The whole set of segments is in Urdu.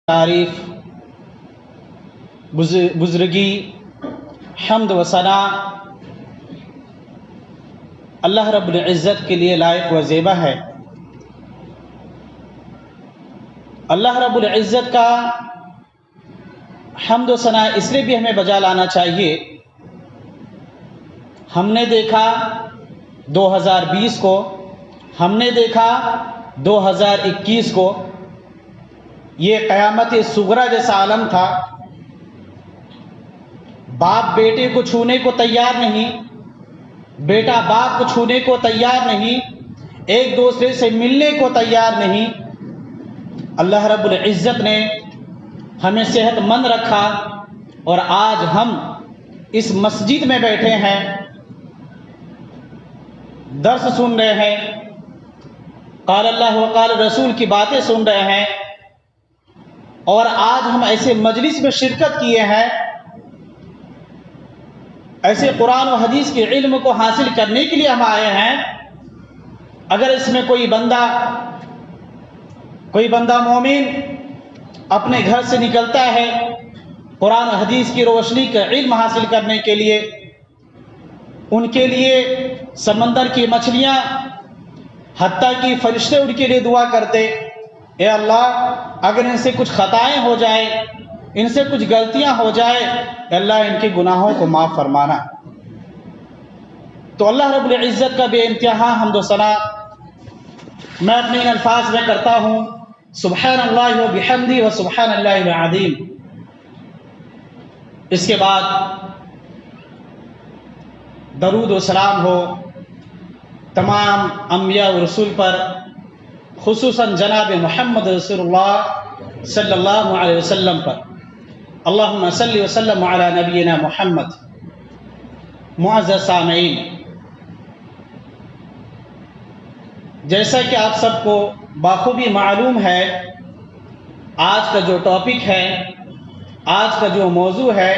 تعریف بزرگی حمد و ثنا اللہ رب العزت کے لیے لائق و زیبا ہے۔ اللہ رب العزت کا حمد و ثنا اس لیے بھی ہمیں بجا لانا چاہیے۔ ہم نے دیکھا 2020 کو، ہم نے دیکھا 2021 کو، یہ قیامت صغریٰ جیسا عالم تھا۔ باپ بیٹے کو چھونے کو تیار نہیں، بیٹا باپ کو چھونے کو تیار نہیں، ایک دوسرے سے ملنے کو تیار نہیں۔ اللہ رب العزت نے ہمیں صحت مند رکھا اور آج ہم اس مسجد میں بیٹھے ہیں، درس سن رہے ہیں، قال اللہ و قال رسول کی باتیں سن رہے ہیں، اور آج ہم ایسے مجلس میں شرکت کیے ہیں، ایسے قرآن و حدیث کے علم کو حاصل کرنے کے لیے ہم آئے ہیں۔ اگر اس میں کوئی بندہ مومن اپنے گھر سے نکلتا ہے قرآن و حدیث کی روشنی کا علم حاصل کرنے کے لیے، ان کے لیے سمندر کی مچھلیاں، حتیٰ کہ فرشتے ان کے لیے دعا کرتے، اے اللہ اگر ان سے کچھ خطائیں ہو جائے، ان سے کچھ غلطیاں ہو جائے، اے اللہ ان کے گناہوں کو معاف فرمانا۔ تو اللہ رب العزت کا بے انتہا حمد و ثنا میں اپنے ان الفاظ میں کرتا ہوں، سبحان اللہ و بحمدہ و سبحان اللہ العظیم۔ اس کے بعد درود و سلام ہو تمام انبیاء و رسول پر، خصوصاً جناب محمد رسول اللہ صلی اللہ علیہ وسلم پر۔ اللہم صلی وسلم علی نبینا محمد۔ معزز سامعین، جیسا کہ آپ سب کو بخوبی معلوم ہے، آج کا جو ٹاپک ہے، آج کا جو موضوع ہے،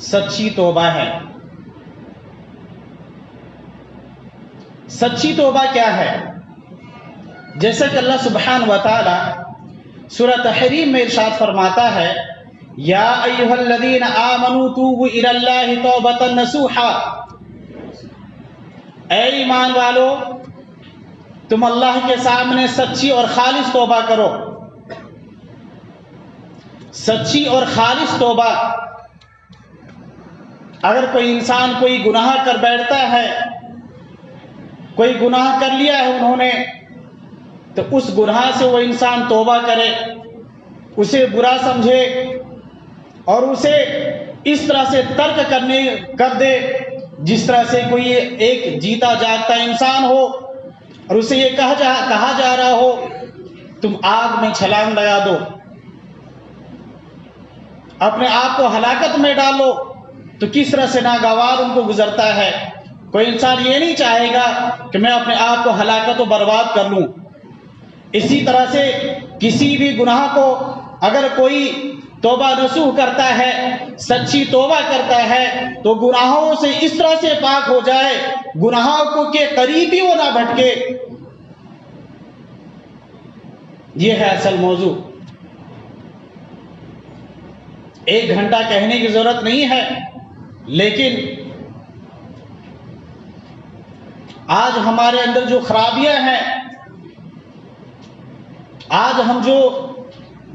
سچی توبہ ہے۔ سچی توبہ کیا ہے؟ جیسا کہ اللہ سبحانہ و تعالی سورہ تحریم میں ارشاد فرماتا ہے، یا ایھا الذین آمنوا توبوا الی اللہ توبۃ نصوحا، اے ایمان والو تم اللہ کے سامنے سچی اور خالص توبہ کرو۔ سچی اور خالص توبہ، اگر کوئی انسان کوئی گناہ کر بیٹھتا ہے، کوئی گناہ کر لیا ہے انہوں نے، تو اس گناہ سے وہ انسان توبہ کرے، اسے برا سمجھے اور اسے اس طرح سے ترک کر دے جس طرح سے کوئی ایک جیتا جاگتا انسان ہو اور اسے یہ کہا جا رہا ہو تم آگ میں چھلانگ لگا دو، اپنے آپ کو ہلاکت میں ڈالو، تو کس طرح سے ناگوار ان کو گزرتا ہے۔ کوئی انسان یہ نہیں چاہے گا کہ میں اپنے آپ کو ہلاکت و برباد کر لوں۔ اسی طرح سے کسی بھی گناہ کو اگر کوئی توبہ نصوح کرتا ہے، سچی توبہ کرتا ہے، تو گناہوں سے اس طرح سے پاک ہو جائے، گناہوں کو کے قریب بھی وہ نہ بھٹکے۔ یہ ہے اصل موضوع۔ ایک گھنٹہ کہنے کی ضرورت نہیں ہے، لیکن آج ہمارے اندر جو خرابیاں ہیں، آج ہم جو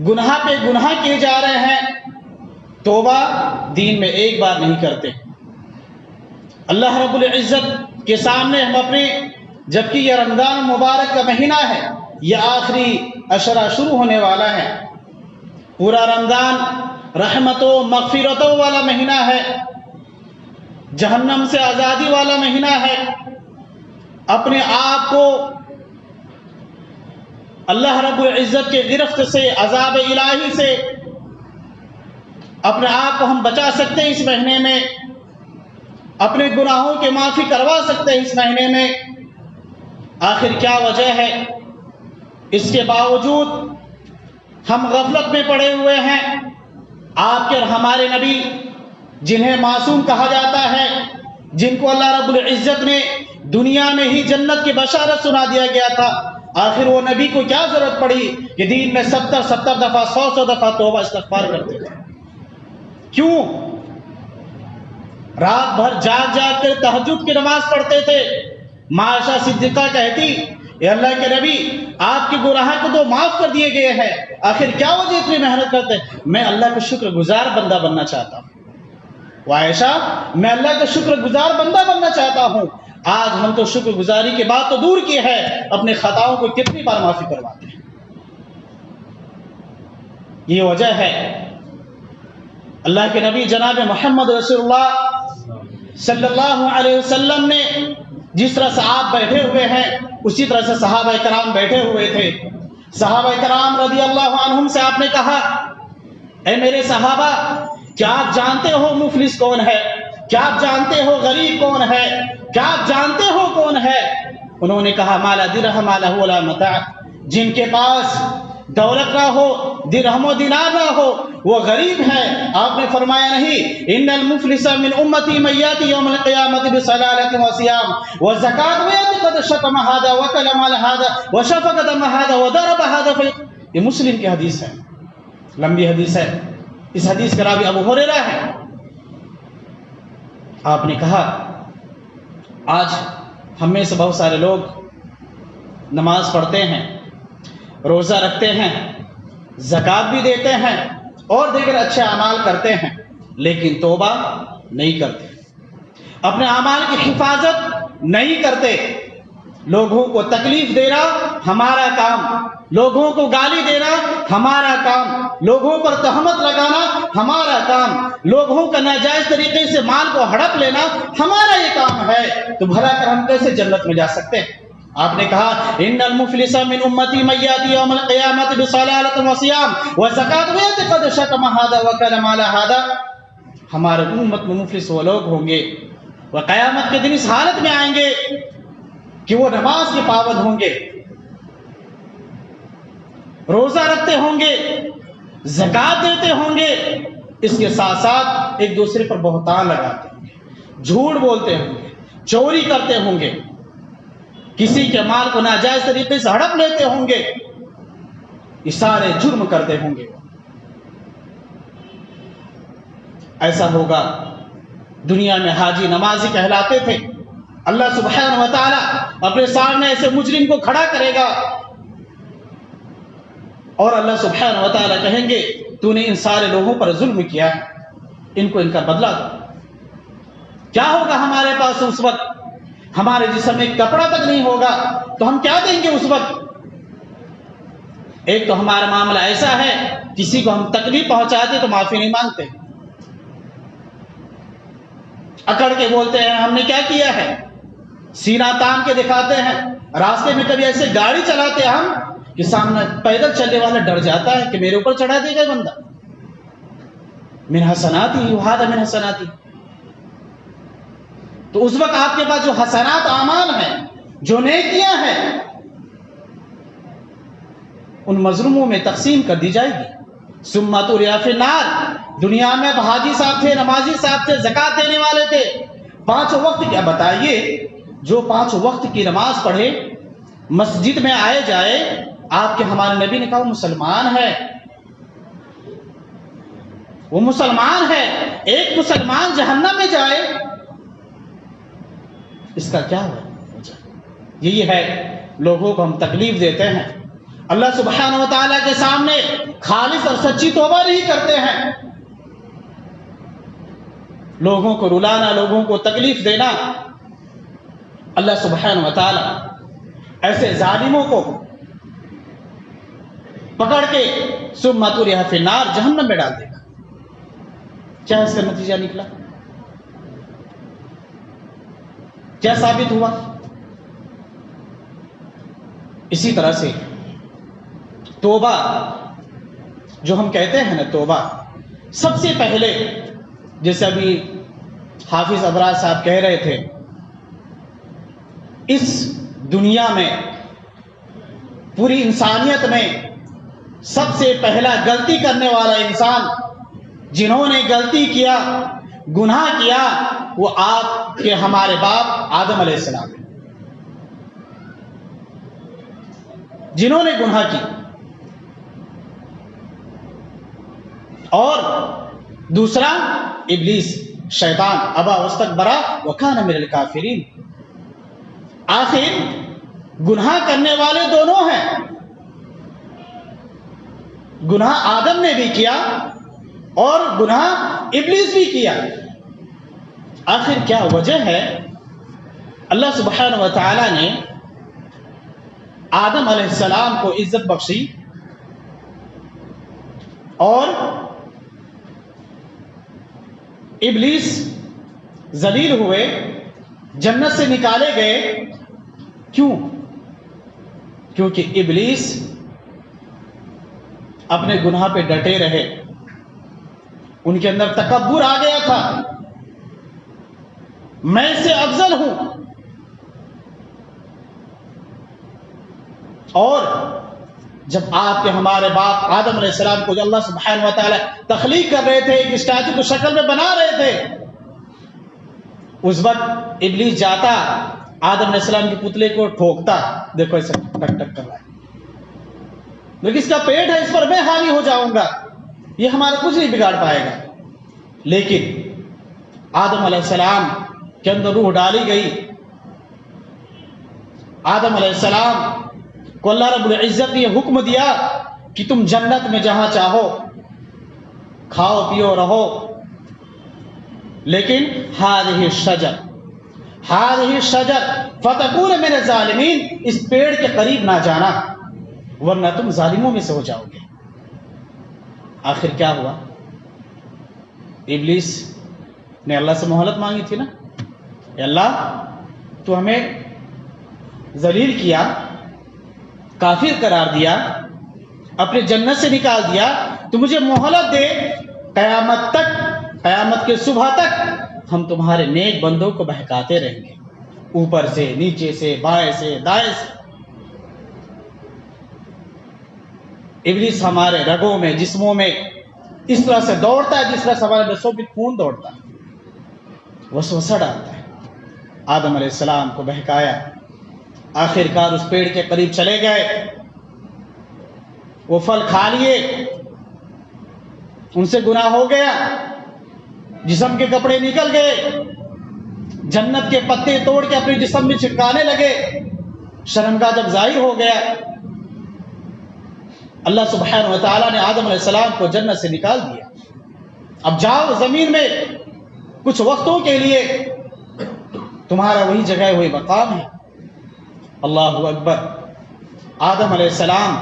گناہ پہ گناہ کیے جا رہے ہیں، توبہ دین میں ایک بار نہیں کرتے۔ اللہ رب العزت کے سامنے ہم اپنے، جبکہ یہ رمضان مبارک کا مہینہ ہے، یہ آخری عشرہ شروع ہونے والا ہے، پورا رمضان رحمتوں مغفرتوں والا مہینہ ہے، جہنم سے آزادی والا مہینہ ہے۔ اپنے آپ کو اللہ رب العزت کے گرفت سے، عذاب الہی سے اپنے آپ کو ہم بچا سکتے ہیں اس مہینے میں، اپنے گناہوں کی معافی کروا سکتے ہیں اس مہینے میں۔ آخر کیا وجہ ہے؟ اس کے باوجود ہم غفلت میں پڑے ہوئے ہیں۔ آپ کے اور ہمارے نبی، جنہیں معصوم کہا جاتا ہے، جن کو اللہ رب العزت نے دنیا میں ہی جنت کی بشارت سنا دیا گیا تھا، آخر وہ نبی کو کیا ضرورت پڑی کہ دین میں 70 دفعہ 100 دفعہ توبہ استغفار کرتے تھے؟ کیوں؟ رات بھر جاگ جاگ کر تہجد کی نماز پڑھتے تھے۔ عائشہ صدیقہ کہتی اے اللہ کے نبی، آپ کے گناہ کو تو معاف کر دیے گئے ہیں، آخر کیا وجہ اتنی محنت کرتے ہیں؟ میں اللہ کا شکر گزار بندہ بننا چاہتا ہوں۔ عائشہ، میں اللہ کا شکر گزار بندہ بننا چاہتا ہوں۔ آج ہم تو شکر گزاری کی بات تو دور کی ہے، اپنے خطاؤں کو کتنی بار معافی کرواتے ہیں۔ یہ وجہ ہے اللہ کے نبی جناب محمد رسول اللہ صلی اللہ علیہ وسلم نے جس طرح سے آپ بیٹھے ہوئے ہیں اسی طرح سے صحابہ کرام بیٹھے ہوئے تھے۔ صحابہ کرام رضی اللہ عنہم سے آپ نے کہا اے میرے صحابہ، کیا آپ جانتے ہو مفلس کون ہے؟ کیا آپ جانتے ہو غریب کون ہے؟ کیا آپ جانتے ہو کون ہے؟ انہوں نے کہا ما لا درہم لہ ولا متاع، جن کے پاس دولت نہ ہو، درہم و دینار نہ ہو، وہ غریب ہے۔ آپ نے فرمایا نہیں، ان المفلس من امتی من یاتی یوم القیامت بصلالۃ وصیام وزکات ویأتی قد شتم ھذا وکلم علی ھذا وشفق دم ھذا وضرب ھذا۔ یہ مسلم کی حدیث ہے، لمبی حدیث ہے۔ اس حدیث کا راوی ابو ہریرہ ہے۔ آپ نے کہا آج ہم میں سے بہت سارے لوگ نماز پڑھتے ہیں، روزہ رکھتے ہیں، زکوٰۃ بھی دیتے ہیں اور دیگر اچھے اعمال کرتے ہیں، لیکن توبہ نہیں کرتے، اپنے اعمال کی حفاظت نہیں کرتے۔ لوگوں کو تکلیف دینا ہمارا کام، لوگوں کو گالی دینا ہمارا کام، لوگوں پر تہمت لگانا ہمارا کام، لوگوں کا ناجائز طریقے سے مال کو ہڑپ لینا ہمارا یہ کام ہے، تو بھلا کر ہم کیسے جنت میں جا سکتے ہیں؟ آپ نے کہا ان المفلس من امتی من یاتی یوم القیامت بصلالۃ وصیام وزکات ویأتی قد شتم ھذا وکلم علی ھذا۔ ہمارے امت میں مفلس وہ لوگ ہوں گے، وہ قیامت کے دن اس حالت میں آئیں گے کہ وہ نماز کے پابند ہوں گے، روزہ رکھتے ہوں گے، زکوٰۃ دیتے ہوں گے، اس کے ساتھ ساتھ ایک دوسرے پر بہتان لگاتے ہوں گے، جھوٹ بولتے ہوں گے، چوری کرتے ہوں گے، کسی کے مال کو ناجائز طریقے سے ہڑپ لیتے ہوں گے، یہ سارے جرم کرتے ہوں گے۔ ایسا ہوگا، دنیا میں حاجی نمازی کہلاتے تھے، اللہ سبحانہ و تعالی اپنے سامنے ایسے مجرم کو کھڑا کرے گا اور اللہ سبحانہ و تعالی کہیں گے تو نے ان سارے لوگوں پر ظلم کیا ہے، ان کو ان کا بدلہ دو۔ کیا ہوگا ہمارے پاس اس وقت؟ ہمارے جسم میں کپڑا تک نہیں ہوگا تو ہم کیا دیں گے اس وقت؟ ایک تو ہمارا معاملہ ایسا ہے، کسی کو ہم تکلیف پہنچاتے تو معافی نہیں مانگتے، اکڑ کے بولتے ہیں ہم نے کیا کیا ہے، سینہ تان کے دکھاتے ہیں۔ راستے میں کبھی ایسے گاڑی چلاتے ہم کہ سامنے پیدل چلنے والا ڈر جاتا ہے کہ میرے اوپر چڑھا دے گا بندہ، من حسناتی وھذا من حسناتی۔ تو اس وقت آپ کے پاس جو حسنات اعمال ہیں، جو نیکیاں ہیں، ان مظلوموں میں تقسیم کر دی جائے گی۔ ثم تریا فی النار، دنیا میں حاجی صاحب تھے، نمازی صاحب تھے، زکوٰۃ دینے والے تھے، 5 وقت کیا بتائیے، جو 5 وقت کی نماز پڑھے، مسجد میں آئے جائے، آپ کے ہمارے نبی نے کہا وہ مسلمان ہے، وہ مسلمان ہے۔ ایک مسلمان جہنم میں جائے، اس کا کیا وجہ؟ یہی ہے، لوگوں کو ہم تکلیف دیتے ہیں، اللہ سبحانہ و تعالیٰ کے سامنے خالص اور سچی توبہ نہیں کرتے ہیں، لوگوں کو رلانا، لوگوں کو تکلیف دینا۔ اللہ سبحانہ و تعالیٰ ایسے ظالموں کو پکڑ کے ثم تریا فی النار، جہنم میں ڈال دے گا۔ کیا اس کا نتیجہ نکلا؟ کیا ثابت ہوا؟ اسی طرح سے توبہ جو ہم کہتے ہیں نا، توبہ سب سے پہلے، جیسے ابھی حافظ ابراز صاحب کہہ رہے تھے، اس دنیا میں پوری انسانیت میں سب سے پہلا غلطی کرنے والا انسان، جنہوں نے غلطی کیا، گناہ کیا، وہ آپ کے ہمارے باپ آدم علیہ السلام ہیں۔ جنہوں نے گناہ کی، اور دوسرا ابلیس شیطان، ابا واستکبرا وکان من الکافرین۔ آخر گناہ کرنے والے دونوں ہیں، گناہ آدم نے بھی کیا اور گناہ ابلیس بھی کیا۔ آخر کیا وجہ ہے؟ اللہ سبحانہ و تعالی نے آدم علیہ السلام کو عزت بخشی اور ابلیس ذلیل ہوئے، جنت سے نکالے گئے۔ کیوں؟ کیونکہ ابلیس اپنے گناہ پہ ڈٹے رہے، ان کے اندر تکبر آ گیا تھا، میں اس سے افضل ہوں۔ اور جب آپ کے ہمارے باپ آدم علیہ السلام کو جو اللہ سبحانہ و تعالی تخلیق کر رہے تھے، ایک اسٹیچو کو شکل میں بنا رہے تھے، اس وقت ابلیس جاتا آدم علیہ السلام کے پتلے کو ٹھوکتا، دیکھو ایسے ٹک ٹک کر رہا ہے، لیکن اس کا پیٹ ہے، اس پر میں حاوی ہو جاؤں گا، یہ ہمارا کچھ نہیں بگاڑ پائے گا۔ لیکن آدم علیہ السلام کے اندر روح ڈالی گئی، آدم علیہ السلام کو اللہ رب العزت نے یہ حکم دیا کہ تم جنت میں جہاں چاہو کھاؤ پیو رہو، لیکن هذه الشجر فتكون من الظالمین، اس پیڑ کے قریب نہ جانا ورنہ تم ظالموں میں سے ہو جاؤ گے۔ آخر کیا ہوا؟ ابلیس نے اللہ سے مہلت مانگی تھی نا، اے اللہ تو ہمیں ذلیل کیا، کافر قرار دیا، اپنے جنت سے نکال دیا، تو مجھے مہلت دے، قیامت تک، قیامت کے صبح تک ہم تمہارے نیک بندوں کو بہکاتے رہیں گے، اوپر سے، نیچے سے، بائیں سے، دائیں سے۔ ابلیس ہمارے رگوں میں، جسموں میں اس طرح سے دوڑتا ہے جس طرح سے ہمارے نسوں میں خون دوڑتا ہے، وسوسہ ڈالتا ہے۔ آدم علیہ السلام کو بہکایا، آخرکار اس پیڑ کے قریب چلے گئے، وہ پھل کھا لیے، ان سے گناہ ہو گیا، جسم کے کپڑے نکل گئے، جنت کے پتے توڑ کے اپنے جسم میں چھڑکانے لگے، شرمگاہ جب ظاہر ہو گیا، اللہ سبحانہ و تعالیٰ نے آدم علیہ السلام کو جنت سے نکال دیا، اب جاؤ زمین میں کچھ وقتوں کے لیے، تمہارا وہی جگہ وہی مقام ہے۔ اللہ اکبر۔ آدم علیہ السلام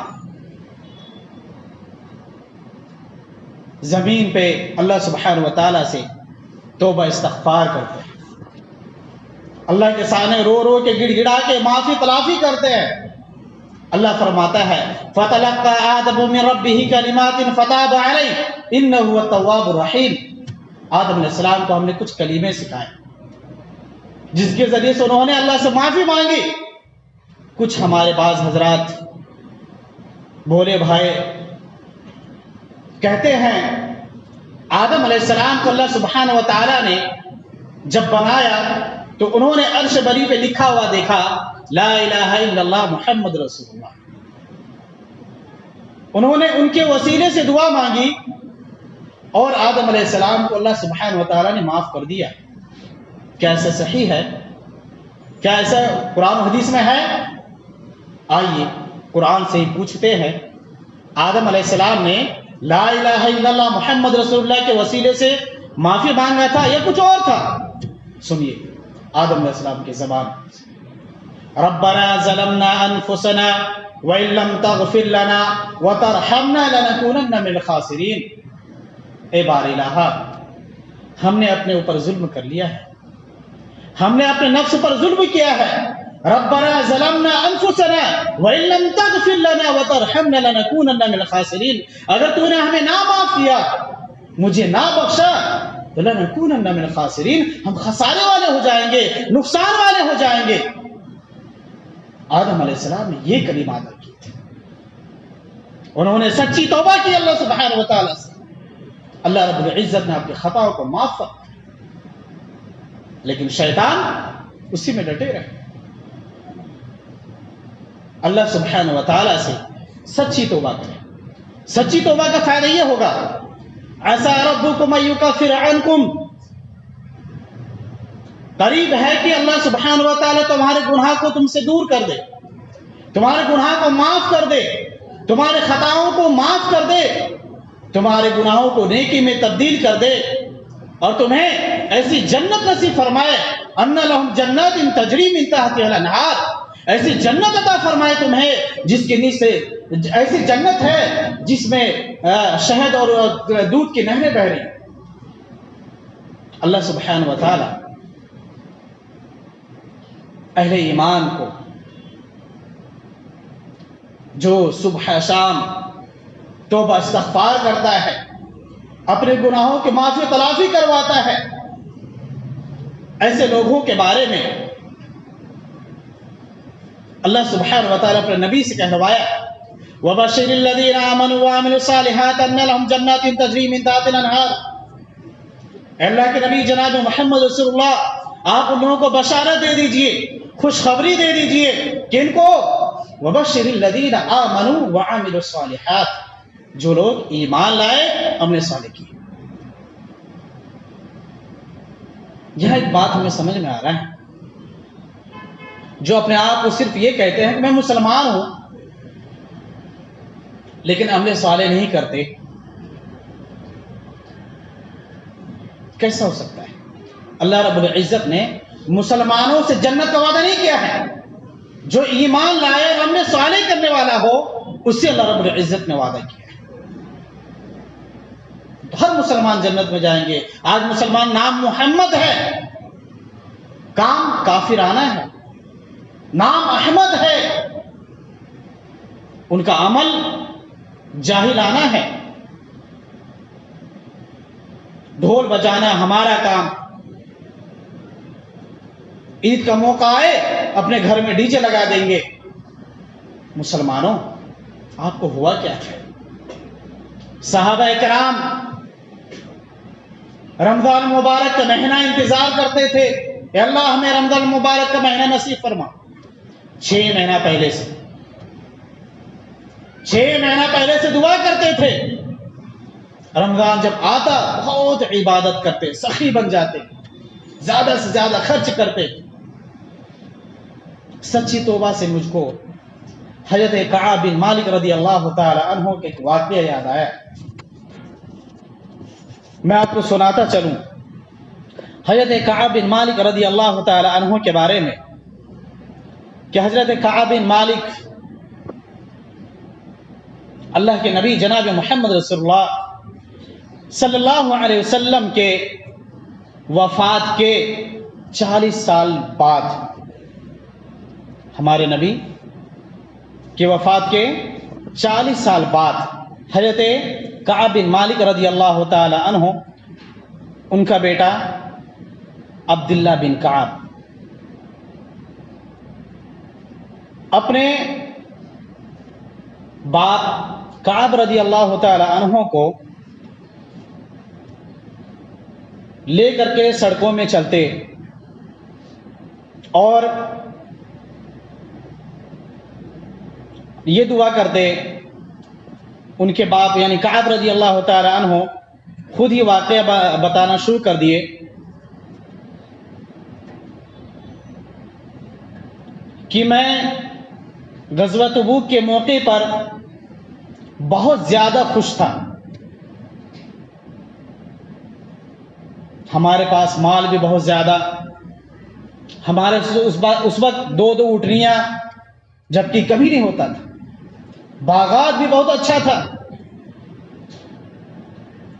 زمین پہ اللہ سبحانہ و تعالیٰ سے توبہ استغفار کرتے ہیں، اللہ کے سامنے رو رو کے گڑ گڑا کے معافی تلافی کرتے ہیں۔ اللہ فرماتا ہے فَتَلَقَّى آدَمُ مِن رَبِّهِ كَلِمَاتٍ فَتَابَ عَلَيْهِ إِنَّهُ هُوَ التَّوَّابُ الرَّحِيمُ۔ آدم علیہ السلام کو ہم نے کچھ کلمے سکھائے جس کے ذریعے سے انہوں نے اللہ سے معافی مانگی۔ کچھ ہمارے بعض حضرات بھولے بھائی کہتے ہیں آدم علیہ السلام کو اللہ سبحانہ و تعالیٰ نے جب بنایا تو انہوں نے عرش بری پہ لکھا ہوا دیکھا لا الہ الا اللہ محمد رسول اللہ، انہوں نے ان کے وسیلے سے دعا مانگی اور آدم علیہ السلام کو اللہ سبحانہ و تعالیٰ نے معاف کر دیا۔ کیا ایسا صحیح ہے؟ کیا ایسا قرآن و حدیث میں ہے؟ آئیے قرآن سے ہی پوچھتے ہیں، آدم علیہ السلام نے لا الہ الا اللہ محمد رسول اللہ کے وسیلے سے معافی مانگا تھا یا کچھ اور تھا؟ سنیے آدم علیہ السلام کی زبان، ربنا ظلمنا انفسنا وان لم تغفر لنا وترحمنا لنكونن من الخاسرین۔ اے بار الہ، ہم نے اپنے اوپر ظلم کر لیا ہے، ہم نے اپنے نفس پر ظلم کیا ہے۔ ربنا ظلمنا انفسنا وان لم تغفر لنا وترحمنا لنكونن من الخاسرین، اگر تو نے ہمیں نہ معاف کیا، مجھے نہ بخشا، تو لنكونن من الخاسرین، ہم خسارے والے ہو جائیں گے، نقصان والے ہو جائیں گے۔ آدم علیہ السلام نے یہ کلمات کی تھی، انہوں نے سچی توبہ کی اللہ سبحانہ و تعالیٰ سے، اللہ رب العزت نے آپ کی خطاؤں کو معاف فرمایا، لیکن شیطان اسی میں ڈٹے رہے۔ اللہ سبحانہ و تعالیٰ سے سچی توبہ کریں. سچی توبہ کا فائدہ یہ ہوگا عسى ربكم ان يكفر عنكم، قریب ہے کہ اللہ سبحانہ و تعالیٰ تمہارے گناہ کو تم سے دور کر دے، تمہارے گناہ کو معاف کر دے، تمہارے خطاؤں کو معاف کر دے، تمہارے گناہوں کو نیکی میں تبدیل کر دے، اور تمہیں ایسی جنت نصیب فرمائے ان لہم جنات تجری من تحتها الانہار، ایسی جنت عطا فرمائے تمہیں جس کے نیچے ایسی جنت ہے جس میں شہد اور دودھ کی نہریں بہ رہی. اللہ سبحانہ و تعالی اہل ایمان کو جو صبح شام توبہ استغفار کرتا ہے، اپنے گناہوں کی معافی تلافی کرواتا ہے، ایسے لوگوں کے بارے میں اللہ سبحانہ و تعالیٰ اپنے نبی سے کہلوایا وَبَشِّرِ الَّذِينَ آمَنُوا وَعَمِلُوا الصَّالِحَاتِ أَنَّ لَهُمْ جَنَّاتٍ تَجْرِي مِن تَحْتِهَا الْأَنْهَارُ. اے اللہ کے نبی جناب محمد رسول اللہ، آپ ان لوگوں کو بشارت دے دیجئے، خوشخبری دے دیجئے کہ ان کو وَبَشِّرِ الَّذِينَ آمَنُوا وَعَمِلُوا الصَّالِحَاتِ، جو لوگ ایمان لائے عمل صالح کیے. یہاں ایک بات ہمیں سمجھ میں آ رہا ہے، جو اپنے آپ کو صرف یہ کہتے ہیں کہ میں مسلمان ہوں لیکن عمل صالح نہیں کرتے، کیسا ہو سکتا ہے؟ اللہ رب العزت نے مسلمانوں سے جنت کا وعدہ نہیں کیا ہے، جو ایمان لائے اور عمل صالح کرنے والا ہو اس سے اللہ رب العزت نے وعدہ کیا ہے. ہر مسلمان جنت میں جائیں گے. آج مسلمان نام محمد ہے، کام کافرانہ ہے، نام احمد ہے، ان کا عمل جاہلانہ ہے. ڈھول بجانا ہمارا کام، عید کا موقع آئے اپنے گھر میں ڈی جے لگا دیں گے. مسلمانوں، آپ کو ہوا کیا ہے؟ صحابہ کرام رمضان مبارک کا مہینہ انتظار کرتے تھے کہ اللہ ہمیں رمضان مبارک کا مہینہ نصیب فرما. 6 مہینہ پہلے سے 6 مہینہ پہلے سے دعا کرتے تھے. رمضان جب آتا بہت عبادت کرتے، سخی بن جاتے، زیادہ سے زیادہ خرچ کرتے. سچی توبہ سے مجھ کو حضرت کعب بن مالک رضی اللہ تعالی عنہ کے ایک واقعہ یاد آیا، میں آپ کو سناتا چلوں. حضرت کعب بن مالک رضی اللہ تعالی عنہ کے بارے میں کہ حضرت کعب بن مالک اللہ کے نبی جناب محمد رسول اللہ صلی اللہ علیہ وسلم کے وفات کے 40 سال بعد، ہمارے نبی کی وفات کے 40 سال بعد حضرت کعب بن مالک رضی اللہ تعالی عنہ، ان کا بیٹا عبداللہ بن کعب اپنے باپ کعب رضی اللہ تعالی عنہ کو لے کر کے سڑکوں میں چلتے اور یہ دعا کرتے. ان کے باپ یعنی کعب رضی اللہ تعالی عنہ خود ہی واقعہ بتانا شروع کر دیے کہ میں غزوہ تبوک کے موقع پر بہت زیادہ خوش تھا. ہمارے پاس مال بھی بہت زیادہ، ہمارے اس وقت 2 اونٹنیاں جبکہ کبھی نہیں ہوتا تھا، باغات بھی بہت اچھا تھا.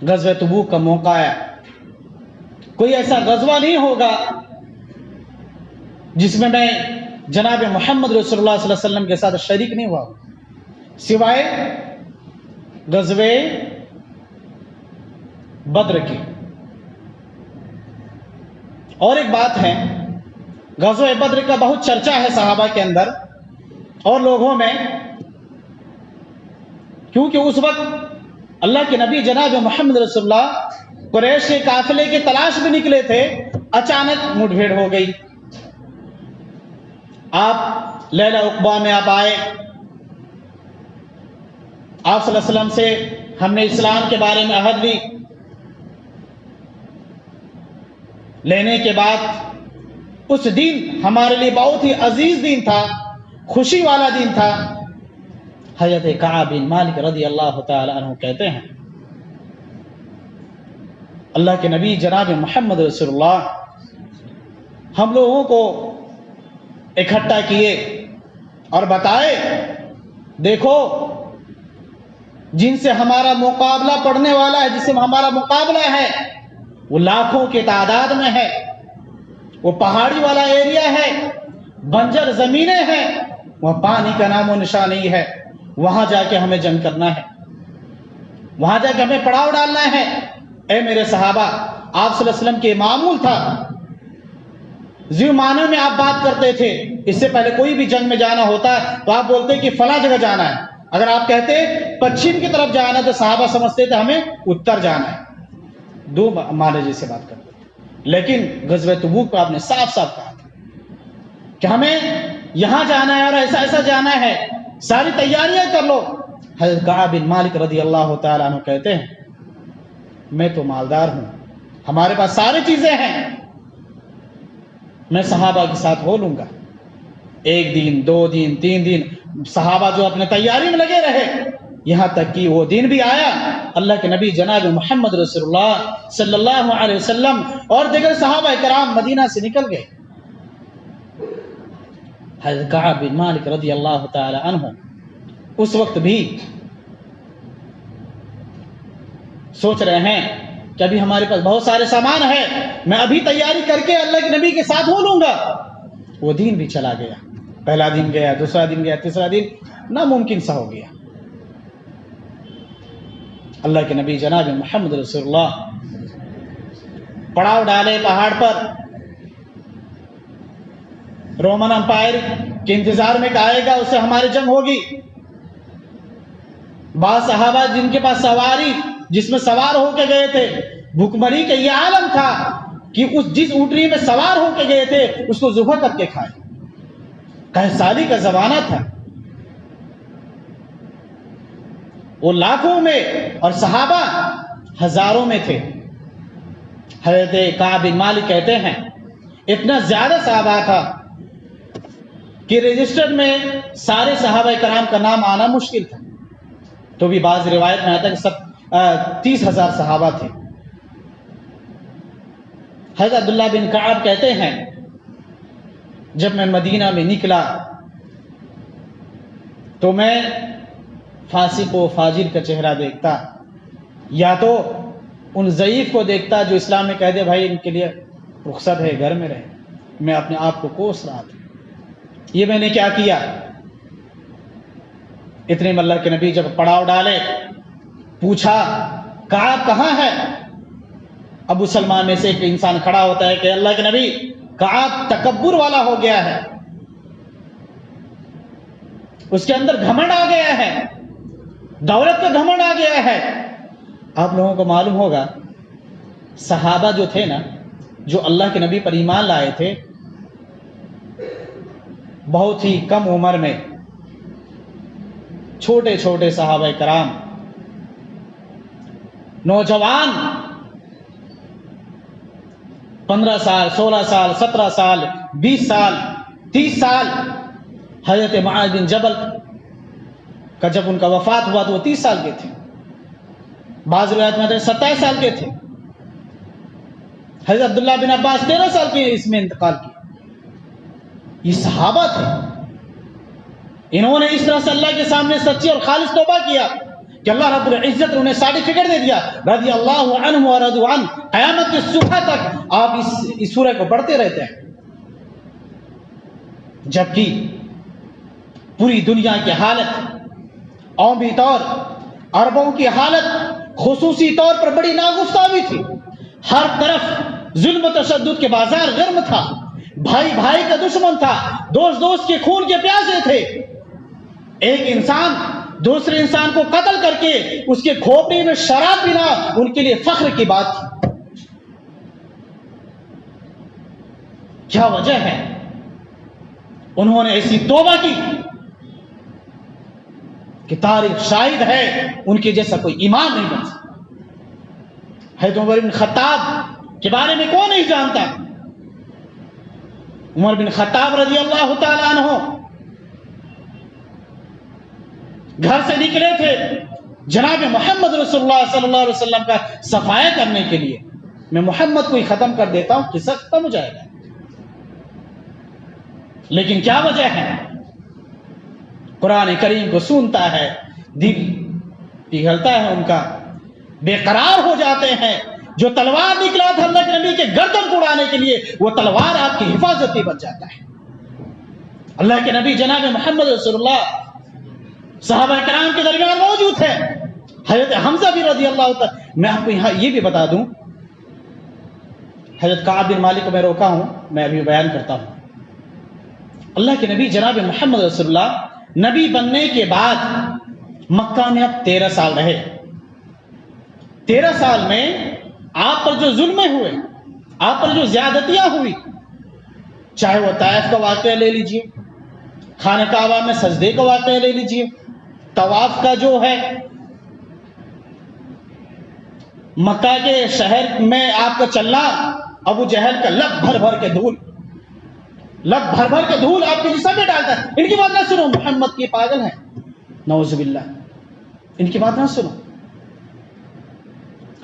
غزوہ تبوک کا موقع آیا، کوئی ایسا غزوہ نہیں ہوگا جس میں میں جناب محمد رسول اللہ صلی اللہ علیہ وسلم کے ساتھ شریک نہیں ہوا سوائے غزوہ بدر کی. اور ایک بات ہے، غزوہ بدر کا بہت چرچا ہے صحابہ کے اندر اور لوگوں میں، کیونکہ اس وقت اللہ کے نبی جناب محمد رسول اللہ قریش کے قافلے کی تلاش میں نکلے تھے، اچانک مٹ بھیڑ ہو گئی. آپ لیلہ عقبہ میں آپ آئے، آپ صلی اللہ علیہ وسلم سے ہم نے اسلام کے بارے میں عہد لی، لینے کے بعد اس دن ہمارے لیے بہت ہی عزیز دن تھا، خوشی والا دن تھا۔ حضرت کعب بن مالک رضی اللہ تعالی عنہ کہتے ہیں اللہ کے نبی جناب محمد رسول اللہ ہم لوگوں کو اکٹھا کیے اور بتائے، دیکھو جن سے ہمارا مقابلہ پڑنے والا ہے، جس سے ہمارا مقابلہ ہے، وہ لاکھوں کی تعداد میں ہے، وہ پہاڑی والا ایریا ہے، بنجر زمینیں ہیں، وہاں پانی کا نام و نشان نہیں ہے، وہاں جا کے ہمیں جنگ کرنا ہے، وہاں جا کے ہمیں پڑاؤ ڈالنا ہے۔ اے میرے صحابہ، آپ صلی اللہ علیہ وسلم کے معمول تھا، زیو معنی میں آپ بات کرتے تھے، اس سے پہلے کوئی بھی جنگ میں جانا ہوتا تو آپ بولتے کہ فلاں جگہ جانا ہے، اگر آپ کہتے پچھم کی طرف جانا تو صحابہ سمجھتے تھے ہمیں اتر جانا ہے، دو معنی جیسے بات کرتے تھے۔ لیکن غزوہ تبوک پہ آپ نے صاف صاف کہا تھا کہ ہمیں یہاں جانا ہے اور ایسا ایسا جانا ہے، ساری تیاریاں کر لو۔ حضرت کعب بن مالک رضی اللہ تعالیٰ عنہ کہتے ہیں میں تو مالدار ہوں، ہمارے پاس ساری چیزیں ہیں، میں صحابہ کے ساتھ ہو لوں گا۔ ایک دن، دو دن، تین دن صحابہ جو اپنے تیاری میں لگے رہے، یہاں تک کہ وہ دن بھی آیا، اللہ کے نبی جناب محمد رسول اللہ صلی اللہ علیہ وسلم اور دیگر صحابہ کرام مدینہ سے نکل گئے۔ حضرت کعب بن مالک رضی اللہ تعالی عنہ اس وقت بھی سوچ رہے ہیں کہ ابھی ہمارے پاس بہت سارے سامان ہے، میں ابھی تیاری کر کے اللہ کے نبی کے ساتھ ہو لوں گا۔ وہ دن بھی چلا گیا، پہلا دن گیا، دوسرا دن گیا، تیسرا دن ناممکن سا ہو گیا۔ اللہ کے نبی جناب محمد رسول اللہ پڑاؤ ڈالے پہاڑ پر، رومن امپائر کے انتظار میں کہ آئے گا، اس سے ہماری جنگ ہوگی۔ بعض صحابہ جن کے پاس سواری، جس میں سوار ہو کے گئے تھے، بھوکمری کا یہ عالم تھا کہ جس اونٹنی میں سوار ہو کے گئے تھے اس کو ذبح کر کے کھائے، قحط کا زمانہ تھا، وہ لاکھوں میں اور صحابہ ہزاروں میں تھے۔ حضرت کعب بن مالک کہتے ہیں اتنا زیادہ صحابہ تھا کہ رجسٹر میں سارے صحابہ کرام کا نام آنا مشکل تھا، تو بھی بعض روایت میں آتا ہے کہ 30,000 صحابہ تھے۔ حضرت عبداللہ بن کعب کہتے ہیں جب میں مدینہ میں نکلا تو میں فاسق و فاجر کا چہرہ دیکھتا، یا تو ان ضعیف کو دیکھتا جو اسلام میں کہہ دے بھائی ان کے لیے رخصت ہے، گھر میں رہے، میں اپنے آپ کو کوس رہا تھا، یہ میں نے کیا کیا۔ اتنے میں اللہ کے نبی جب پڑاؤ ڈالے، پوچھا کعب کہاں ہے؟ ابو سلمان میں سے ایک انسان کھڑا ہوتا ہے کہ اللہ کے نبی کعب تکبر والا ہو گیا ہے، اس کے اندر گھمنڈ آ گیا ہے، دولت کا گھمنڈ آ گیا ہے۔ آپ لوگوں کو معلوم ہوگا صحابہ جو تھے نا، جو اللہ کے نبی پر ایمان لائے تھے، بہت ہی کم عمر میں چھوٹے چھوٹے صحابہ کرام، نوجوان 15 سال، 16 سال، 17 سال، 20 سال، 30 سال۔ حضرت معاذ بن جبل کا جب ان کا وفات ہوا تو وہ 30 سال کے تھے، بعض روایت میں 27 سال کے تھے۔ حضرت عبداللہ بن عباس 13 سال کے اس میں انتقال کیا۔ یہ صحابہ تھے، انہوں نے اس طرح سے اللہ کے سامنے سچی اور خالص توبہ کیا کہ اللہ رب العزت نے انہیں سرٹیفکیٹ دے دیا، رضی اللہ عنہ ورضوا عنہ۔ قیامت کی صبح تک آپ اس سورہ کو پڑھتے رہتے ہیں، جبکہ پوری دنیا کی حالت عوامی طور، عربوں کی حالت خصوصی طور پر بڑی ناگفتہ بھی تھی، ہر طرف ظلم و تشدد کے بازار گرم تھا، بھائی بھائی کا دشمن تھا، دوست دوست کے خون کے پیاسے تھے۔ ایک انسان دوسرے انسان کو قتل کر کے اس کے کھوپڑی میں شراب پینا ان کے لیے فخر کی بات تھی۔ کیا وجہ ہے؟ انہوں نے ایسی توبہ کی کہ تاریخ شاہد ہے ان کے جیسا کوئی امام نہیں بن سکتا. حضرت عمر بن خطاب کے بارے میں کون نہیں جانتا؟ عمر بن خطاب رضی اللہ تعالی عنہ گھر سے نکلے تھے جناب محمد رسول اللہ صلی اللہ علیہ وسلم کا صفایا کرنے کے لیے. میں محمد کو ہی ختم کر دیتا ہوں، قصہ ختم ہو جائے گا. لیکن کیا وجہ ہے؟ قرآن کریم کو سنتا ہے، دل پگھلتا ہے ان کا، بے قرار ہو جاتے ہیں. جو تلوار نکلا تھا اللہ کے نبی کے گردن کو اڑانے کے لیے، وہ تلوار آپ کی حفاظت ہی بن جاتا ہے. اللہ کے نبی جناب محمد رسول اللہ صحابہ کرام کے درمیان موجود ہے. حضرت حمزہ بھی رضی اللہ تعالی. میں آپ کو یہاں یہ بھی بتا دوں، حضرت کعب بن مالک کو میں روکا ہوں، میں ابھی بیان کرتا ہوں. اللہ کے نبی جناب محمد رسول اللہ نبی بننے کے بعد مکہ میں اب 13 سال رہے. 13 سال میں آپ پر جو ظلمیں ہوئے، آپ پر جو زیادتیاں ہوئی، چاہے وہ طائف کا واقعہ لے لیجئے، خانہ کعبہ میں سجدے کا واقعہ لے لیجئے، طواف کا جو ہے، مکہ کے شہر میں آپ کا چلنا، ابو جہل کا لب بھر بھر کے دھول آپ کے جسم میں ڈالتا ہے. ان کی بات نہ سنو، محمد کی پاگل ہیں، نعوذ باللہ. ان کی بات نہ سنو.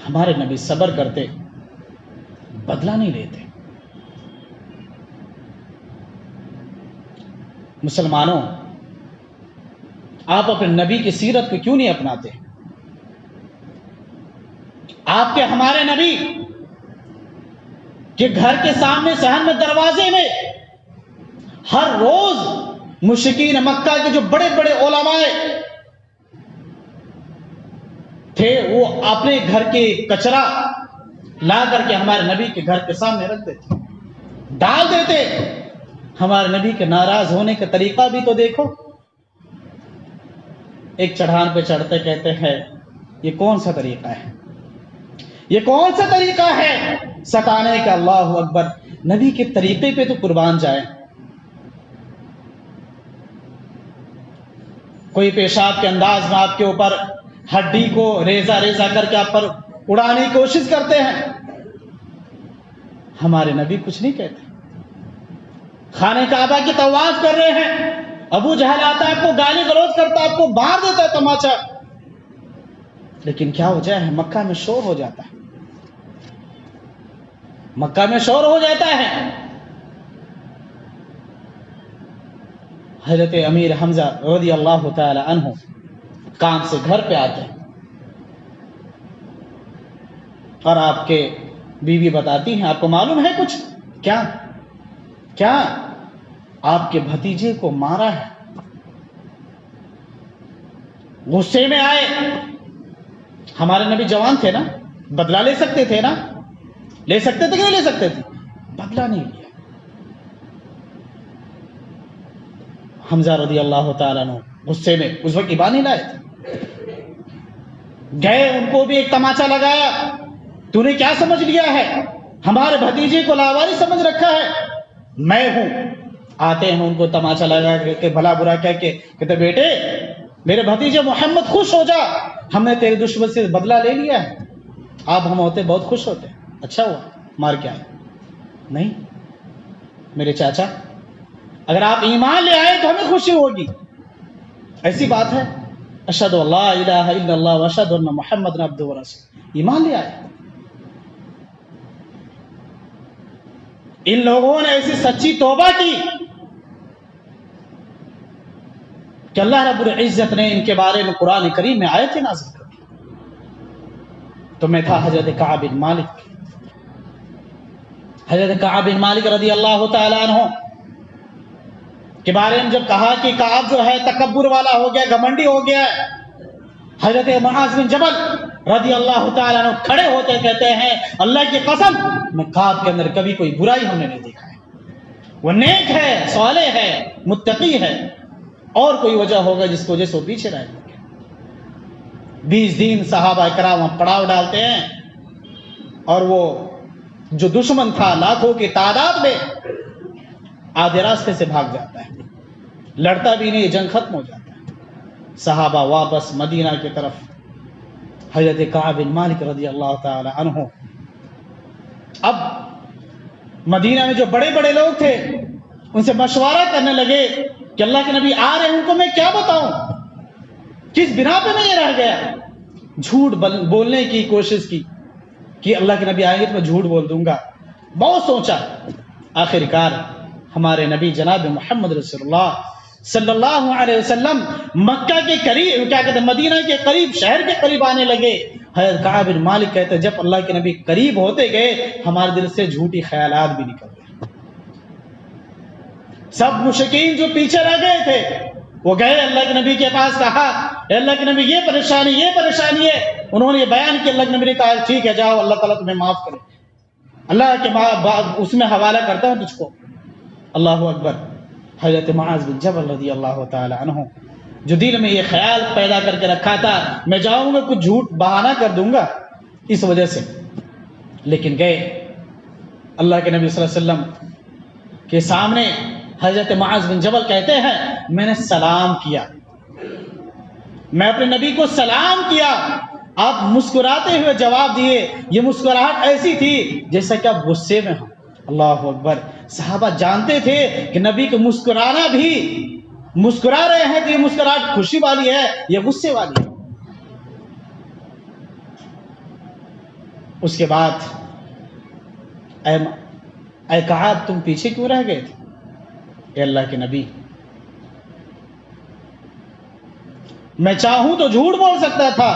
ہمارے نبی صبر کرتے، بدلہ نہیں لیتے. مسلمانوں، آپ اپنے نبی کی سیرت کو کیوں نہیں اپناتے؟ آپ کے ہمارے نبی کہ گھر کے سامنے صحن میں دروازے میں ہر روز مشرکین مکہ کے جو بڑے بڑے علماء تھے وہ اپنے گھر کے کچرا لا کر کے ہمارے نبی کے گھر کے سامنے رکھ دیتے، ڈال دیتے. ہمارے نبی کے ناراض ہونے کا طریقہ بھی تو دیکھو. ایک چڑھان پہ چڑھتے کہتے ہیں یہ کون سا طریقہ ہے، یہ کون سا طریقہ ہے ستانے کا؟ اللہ اکبر. نبی کے طریقے پہ تو قربان جائے. کوئی پیشاب کے انداز میں آپ کے اوپر ہڈی کو ریزہ کر کے آپ پر اڑانے کی کوشش کرتے ہیں، ہمارے نبی کچھ نہیں کہتے. خانہ کعبہ کی طواف کر رہے ہیں، ابو جہل آتا ہے، آپ کو گالی گلوچ کرتا ہے، آپ کو مار دیتا ہے تماچا. لیکن کیا وجہ ہے؟ مکہ میں شور ہو جاتا ہے، مکہ میں شور ہو جاتا ہے. حضرت امیر حمزہ رضی اللہ تعالی عنہ کام سے گھر پہ آتے ہیں اور آپ کے بیوی بتاتی ہیں آپ کو معلوم ہے کچھ؟ کیا آپ کے بھتیجے کو مارا ہے. غصے میں آئے. ہمارے نبی جوان تھے نا، بدلہ لے سکتے تھے نا، لے سکتے تھے کہ نہیں لے سکتے تھے؟ بدلہ نہیں لیا. حمزہ رضی اللہ تعالیٰ عنہ غصے میں اس وقت ایمان نہیں لائے تھے، گئے ان کو بھی ایک تماچا لگایا. تو نے کیا سمجھ لیا ہے؟ ہمارے بھتیجے کو لاواری سمجھ رکھا ہے؟ میں ہوں. آتے ہیں ان کو تماچا لگا کے بھلا برا کہہ کے کہتے بیٹے میرے بھتیجے محمد خوش ہو جا، ہم نے تیرے دشمن سے بدلہ لے لیا ہے. آپ ہم ہوتے بہت خوش ہوتے. اچھا ہوا مار کے آئے. نہیں میرے چاچا، اگر آپ ایمان لے آئے تو ہمیں خوشی ہوگی. ایسی بات ہے، اشہد اللہ الہ الا اللہ واشہد ان محمد عبدہ ورسولہ. ایمان لے آئے. ان لوگوں نے ایسی سچی توبہ کی کہ اللہ رب العزت نے ان کے بارے میں قرآن کریم میں آیتیں نازل کر دی. تو میں تھا حضرت کعب بن مالک. حضرت کعب بن مالک رضی اللہ تعالی عنہ کے بارے میں جب کہا کہ کعب جو ہے تکبر والا ہو گیا، گھمنڈی ہو گیا، حضرت معاذ بن جبل رضی اللہ تعالیٰ عنہ کھڑے ہوتے کہتے ہیں اللہ کی قسم میں کعب کے اندر کبھی کوئی برائی ہم نے نہیں دیکھا ہے، وہ نیک ہے، صالح ہے، متقی ہے. اور کوئی وجہ ہوگا جس کو وجہ سے وہ پیچھے رہ گئے. 20 دن صحابہ کرام پڑاؤ ڈالتے ہیں اور وہ جو دشمن تھا لاکھوں کی تعداد میں آدھے راستے سے بھاگ جاتا ہے، لڑتا بھی نہیں، جنگ ختم ہو جاتا ہے۔ صحابہ واپس مدینہ کی طرف، حضرت کعب بن مالک رضی اللہ تعالی عنہ اب مدینہ میں جو بڑے بڑے لوگ تھے ان سے مشورہ کرنے لگے کہ اللہ کے نبی آ رہے ہیں، ان کو میں کیا بتاؤں، کس بنا پہ میں یہ رہ گیا۔ جھوٹ بولنے کی کوشش کی کہ اللہ کے نبی آئیں گے تو میں جھوٹ بول دوں گا، بہت سوچا، آخرکار ہمارے نبی جناب محمد رسول اللہ صلی اللہ علیہ وسلم مکہ کے قریب، کیا کہتے ہیں، مدینہ کے قریب، شہر کے قریب آنے لگے۔ حضرت کعب بن مالک کہتے ہیں جب اللہ کے نبی قریب ہوتے گئے ہمارے دل سے جھوٹی خیالات بھی نکل گئے۔ سب مشرکین جو پیچھے رہ گئے تھے وہ گئے اللہ کے نبی کے پاس، کہا اے اللہ کے نبی یہ پریشانی ہے۔ انہوں نے یہ بیان کیا، اللہ کے نبی نے کہا ٹھیک ہے جاؤ، اللہ تعالیٰ تمہیں معاف کرے، اللہ کے اس میں حوالہ کرتا ہوں تجھ کو۔ اللہ اکبر۔ حضرت معاذ بن جبل رضی اللہ تعالی عنہ جو دل میں یہ خیال پیدا کر کے رکھا تھا میں جاؤں گا کچھ جھوٹ بہانہ کر دوں گا اس وجہ سے، لیکن گئے اللہ کے نبی صلی اللہ علیہ وسلم کے سامنے۔ حضرت معاذ بن جبل کہتے ہیں میں نے سلام کیا، میں اپنے نبی کو سلام کیا، آپ مسکراتے ہوئے جواب دیے۔ یہ مسکراہٹ ایسی تھی جیسا کہ آپ غصے میں ہوں۔ اللہ اکبر۔ صحابہ جانتے تھے کہ نبی کو مسکرانا بھی، مسکرا رہے ہیں کہ یہ مسکراہٹ خوشی والی ہے یا غصے والی ہے۔ اس کے بعد اے کعب تم پیچھے کیوں رہ گئے تھے؟ اے اللہ کے نبی میں چاہوں تو جھوٹ بول سکتا تھا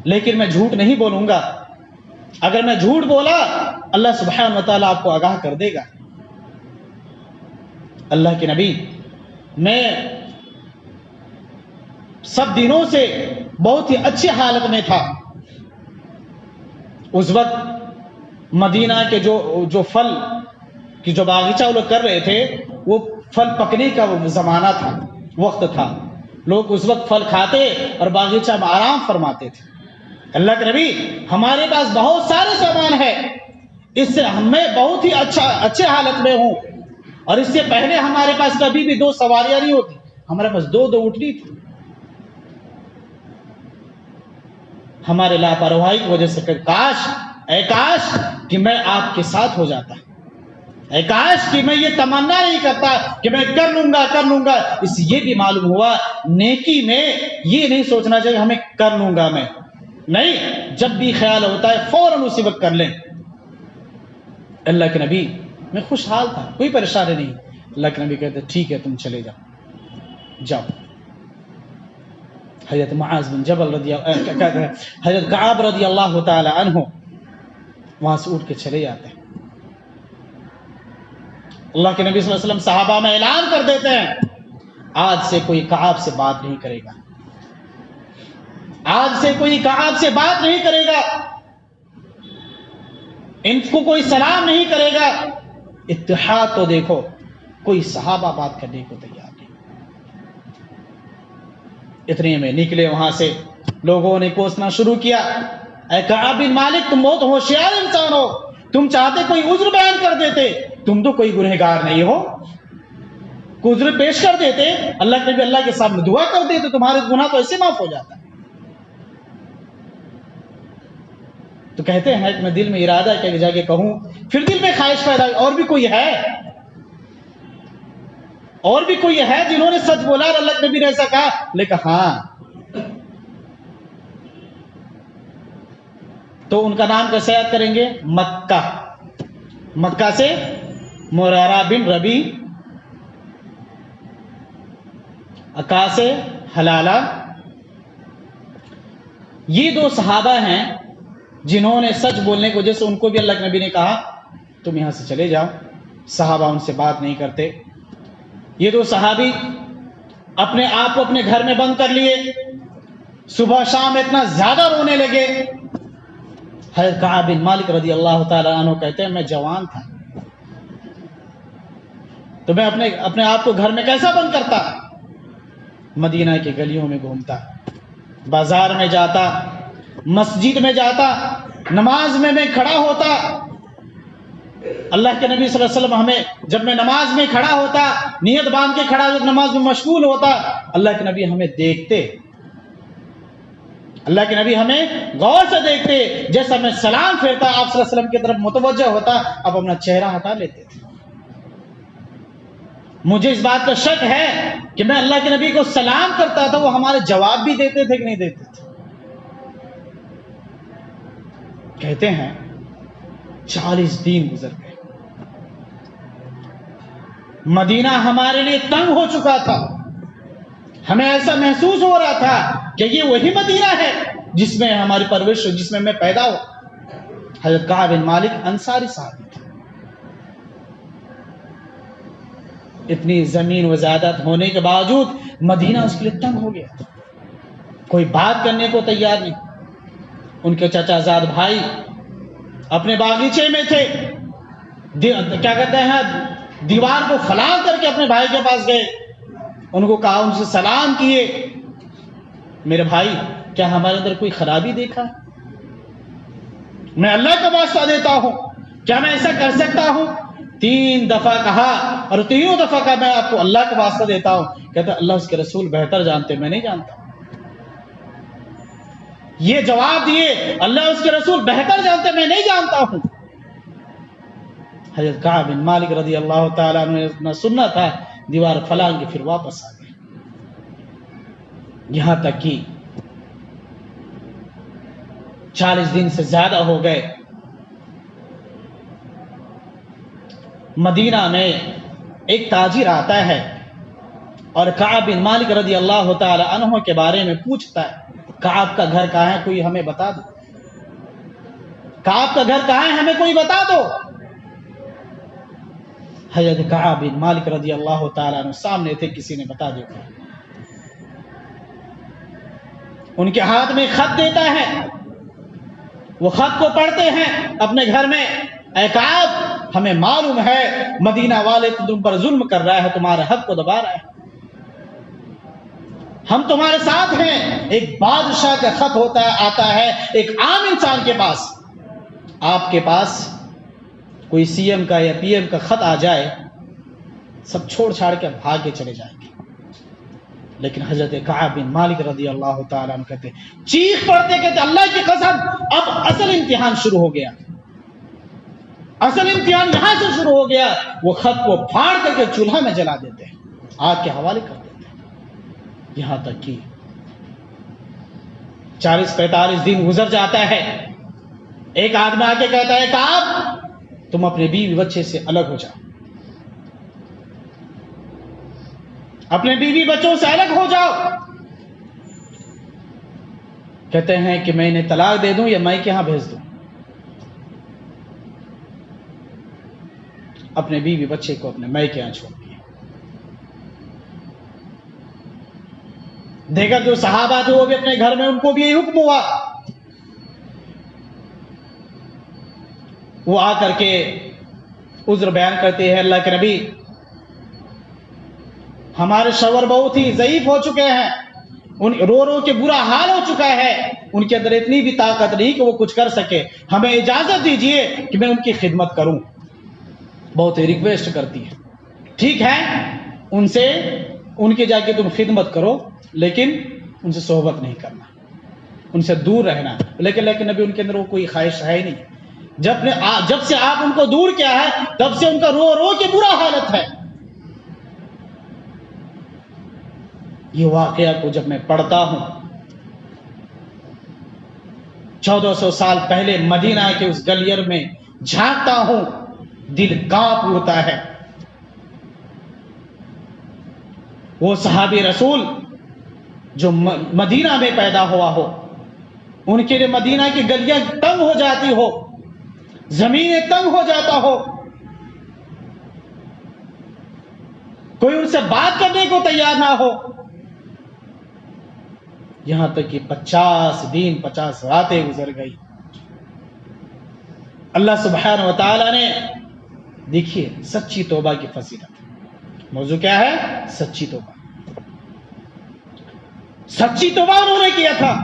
لیکن میں جھوٹ نہیں بولوں گا، اگر میں جھوٹ بولا اللہ سبحانہ و تعالیٰ آپ کو آگاہ کر دے گا۔ اللہ کے نبی میں سب دنوں سے بہت ہی اچھی حالت میں تھا۔ اس وقت مدینہ کے جو پھل کی جو باغیچہ وہ لوگ کر رہے تھے وہ پھل پکنے کا وہ زمانہ تھا، وقت تھا، لوگ اس وقت پھل کھاتے اور باغیچہ میں آرام فرماتے تھے۔ اللہ کے نبی ہمارے پاس بہت سارے سامان ہے، اس سے میں بہت ہی اچھے حالت میں ہوں، اور اس سے پہلے ہمارے پاس کبھی بھی 2 سواریاں نہیں ہوتی، ہمارے پاس 2 اونٹنی تھی۔ ہمارے لاپرواہی کی وجہ سے اے کاش کہ میں آپ کے ساتھ ہو جاتا، اے کاش کہ میں یہ تمنا نہیں کرتا کہ میں کر لوں گا۔ اس سے یہ بھی معلوم ہوا نیکی میں یہ نہیں سوچنا چاہیے ہمیں کر لوں گا میں، نہیں، جب بھی خیال ہوتا ہے فوراً اسی وقت کر لیں۔ اللہ کے نبی میں خوشحال تھا، کوئی پریشانی نہیں۔ اللہ کے نبی کہتے ٹھیک ہے تم چلے جاؤ۔ حضرت معاذ بن جبل حضرت کعب رضی اللہ تعالی عنہ وہاں سے اٹھ کے چلے جاتے ہیں۔ اللہ کے نبی صلی اللہ علیہ وسلم صحابہ میں اعلان کر دیتے ہیں آج سے کوئی کعب سے بات نہیں کرے گا، آج سے کوئی کعب سے بات نہیں کرے گا، ان کو کوئی سلام نہیں کرے گا۔ اتحاد تو دیکھو، کوئی صحابہ بات کرنے کو تیار نہیں۔ اتنے میں نکلے وہاں سے، لوگوں نے کوسنا شروع کیا اے کعب بن مالک تم بہت ہوشیار انسان ہو، تم چاہتے کوئی عذر بیان کر دیتے، تم تو کوئی گنہگار نہیں ہو، کوئی عذر پیش کر دیتے، اللہ کے نبی اللہ کے سامنے دعا کر دیتے، تمہارے گناہ تو ایسے معاف ہو جاتا۔ تو کہتے ہیں کہ میں دل میں ارادہ ہے کہ جا کے کہوں، پھر دل میں خواہش پیدا ہوئی اور بھی کوئی ہے جنہوں نے سچ بولا اور اللہ کے نبی نے ایسا کہا، لیکن ہاں تو ان کا نام کیسے یاد کریں گے؟ مکہ سے مرارہ بن ربی، اکا سے حلالہ، یہ 2 صحابہ ہیں جنہوں نے سچ بولنے کی وجہ سے ان کو بھی اللہ کے نبی نے کہا تم یہاں سے چلے جاؤ، صحابہ ان سے بات نہیں کرتے۔ یہ 2 صحابی اپنے آپ کو اپنے گھر میں بند کر لیے، صبح شام اتنا زیادہ رونے لگے۔ حضرت کعب بن مالک رضی اللہ تعالی عنہ کہتے ہیں میں جوان تھا تو میں اپنے آپ کو گھر میں کیسا بند کرتا، مدینہ کی گلیوں میں گھومتا، بازار میں جاتا، مسجد میں جاتا، نماز میں کھڑا ہوتا، اللہ کے نبی صلی اللہ علیہ وسلم ہمیں جب میں نماز میں کھڑا ہوتا، نیت باندھ کے کھڑا جب نماز میں مشغول ہوتا، اللہ کے نبی ہمیں دیکھتے، اللہ کے نبی ہمیں غور سے دیکھتے، جیسا میں سلام پھیرتا آپ صلی اللہ علیہ وسلم کی طرف متوجہ ہوتا، اب اپنا چہرہ ہٹا لیتے تھے۔ مجھے اس بات کا شک ہے کہ میں اللہ کے نبی کو سلام کرتا تھا، وہ ہمارے جواب بھی دیتے تھے کہ نہیں دیتے تھے؟ کہتے ہیں 40 دن گزر گئے، مدینہ ہمارے لیے تنگ ہو چکا تھا، ہمیں ایسا محسوس ہو رہا تھا کہ یہ وہی مدینہ ہے جس میں ہماری پرورش ہو، جس میں میں پیدا ہو۔ حضرت کعب بن مالک انصاری صاحب تھے، اتنی زمین و زیادت ہونے کے باوجود مدینہ اس کے لیے تنگ ہو گیا تھا، کوئی بات کرنے کو تیار نہیں۔ ان کے چچا زاد بھائی اپنے باغیچے میں تھے، کیا کہتے ہیں، دیوار کو فلان کر کے اپنے بھائی کے پاس گئے، ان کو کہا، ان سے سلام کیے، میرے بھائی کیا ہمارے اندر کوئی خرابی دیکھا؟ میں اللہ کا واسطہ دیتا ہوں، کیا میں ایسا کر سکتا ہوں؟ 3 دفعہ کہا، اور تینوں دفعہ کہا میں آپ کو اللہ کا واسطہ دیتا ہوں۔ کہتا اللہ اس کے رسول بہتر جانتے، میں نہیں جانتا۔ یہ جواب دیے، اللہ اس کے رسول بہتر جانتے، میں نہیں جانتا ہوں۔ حضرت کعب بن مالک رضی اللہ تعالیٰ عنہ نے سننا تھا، دیوار پھلانگ کے پھر واپس آ گئے، یہاں تک کہ 40 دن سے زیادہ ہو گئے۔ مدینہ میں ایک تاجر آتا ہے اور کعب بن مالک رضی اللہ تعالی عنہ کے بارے میں پوچھتا ہے، کعب کا گھر کہاں ہے، کوئی ہمیں بتا دو، کعب کا گھر کہاں ہے، ہمیں کوئی بتا دو۔ حضرت کعب بن مالک رضی اللہ تعالی عنہ سامنے تھے، کسی نے بتا دیا، ان کے ہاتھ میں خط دیتا ہے، وہ خط کو پڑھتے ہیں اپنے گھر میں، اے کعب ہمیں معلوم ہے مدینہ والے تم پر ظلم کر رہا ہے، تمہارے حق کو دبا رہا ہے، ہم تمہارے ساتھ ہیں۔ ایک بادشاہ کا خط ہوتا ہے، آتا ہے ایک عام انسان کے پاس، آپ کے پاس کوئی سی ایم کا یا پی ایم کا خط آ جائے، سب چھوڑ چھاڑ کے بھاگ کے چلے جائیں گے، لیکن حضرت کعب بن مالک رضی اللہ تعالیٰ عنہ کہتے، چیخ پڑتے کہتے، اللہ کی قسم اب اصل امتحان شروع ہو گیا، اصل امتحان یہاں سے شروع ہو گیا۔ وہ خط کو پھاڑ کر کے چولہا میں جلا دیتے ہیں، آگ کے حوالے کر دیتے ہیں، یہاں تک کہ 40-45 دن گزر جاتا ہے۔ ایک آدمی آ کے کہتا ہے، کعب تم اپنے بیوی بچے سے الگ ہو جاؤ، اپنے بیوی بچوں سے الگ ہو جاؤ۔ کہتے ہیں کہ میں انہیں طلاق دے دوں یا میں کے ہاں بھیج دوں، اپنے بیوی بچے کو اپنے مائی کے یہاں چھوڑ دیا۔ دیگر جو صحابہ تھے وہ بھی اپنے گھر میں، ان کو بھی یہی حکم ہوا۔ وہ آ کر کے عذر بیان کرتے ہیں، اللہ کے نبی ہمارے شوہر بہت ہی ضعیف ہو چکے ہیں، ان رو رو کے برا حال ہو چکا ہے، ان کے اندر اتنی بھی طاقت نہیں کہ وہ کچھ کر سکے، ہمیں اجازت دیجیے کہ میں ان کی خدمت کروں۔ بہت ہی ریکویسٹ کرتی ہے، ٹھیک ہے ان سے ان کے جا کے تم خدمت کرو، لیکن ان سے صحبت نہیں کرنا، ان سے دور رہنا۔ لیکن نبی ان کے اندر وہ کوئی خواہش ہے ہی نہیں، جب سے آپ ان کو دور کیا ہے تب سے ان کا رو رو کے برا حالت ہے۔ یہ واقعہ کو جب میں پڑھتا ہوں، 1400 سال پہلے مدینہ کے اس گلیر میں جھانکتا ہوں، دل کانپ اٹھتا ہے۔ وہ صحابی رسول جو مدینہ میں پیدا ہوا ہو، ان کے لیے مدینہ کی گلیاں تنگ ہو جاتی ہو، زمینیں تنگ ہو جاتا ہو، کوئی ان سے بات کرنے کو تیار نہ ہو، یہاں تک کہ 50 دن 50 راتیں گزر گئی۔ اللہ سبحانہ و تعالی نے، دیکھیے سچی توبہ کی فضیلت، موضوع کیا ہے؟ سچی توبہ۔ سچی توبہ انہوں نے کیا تھا،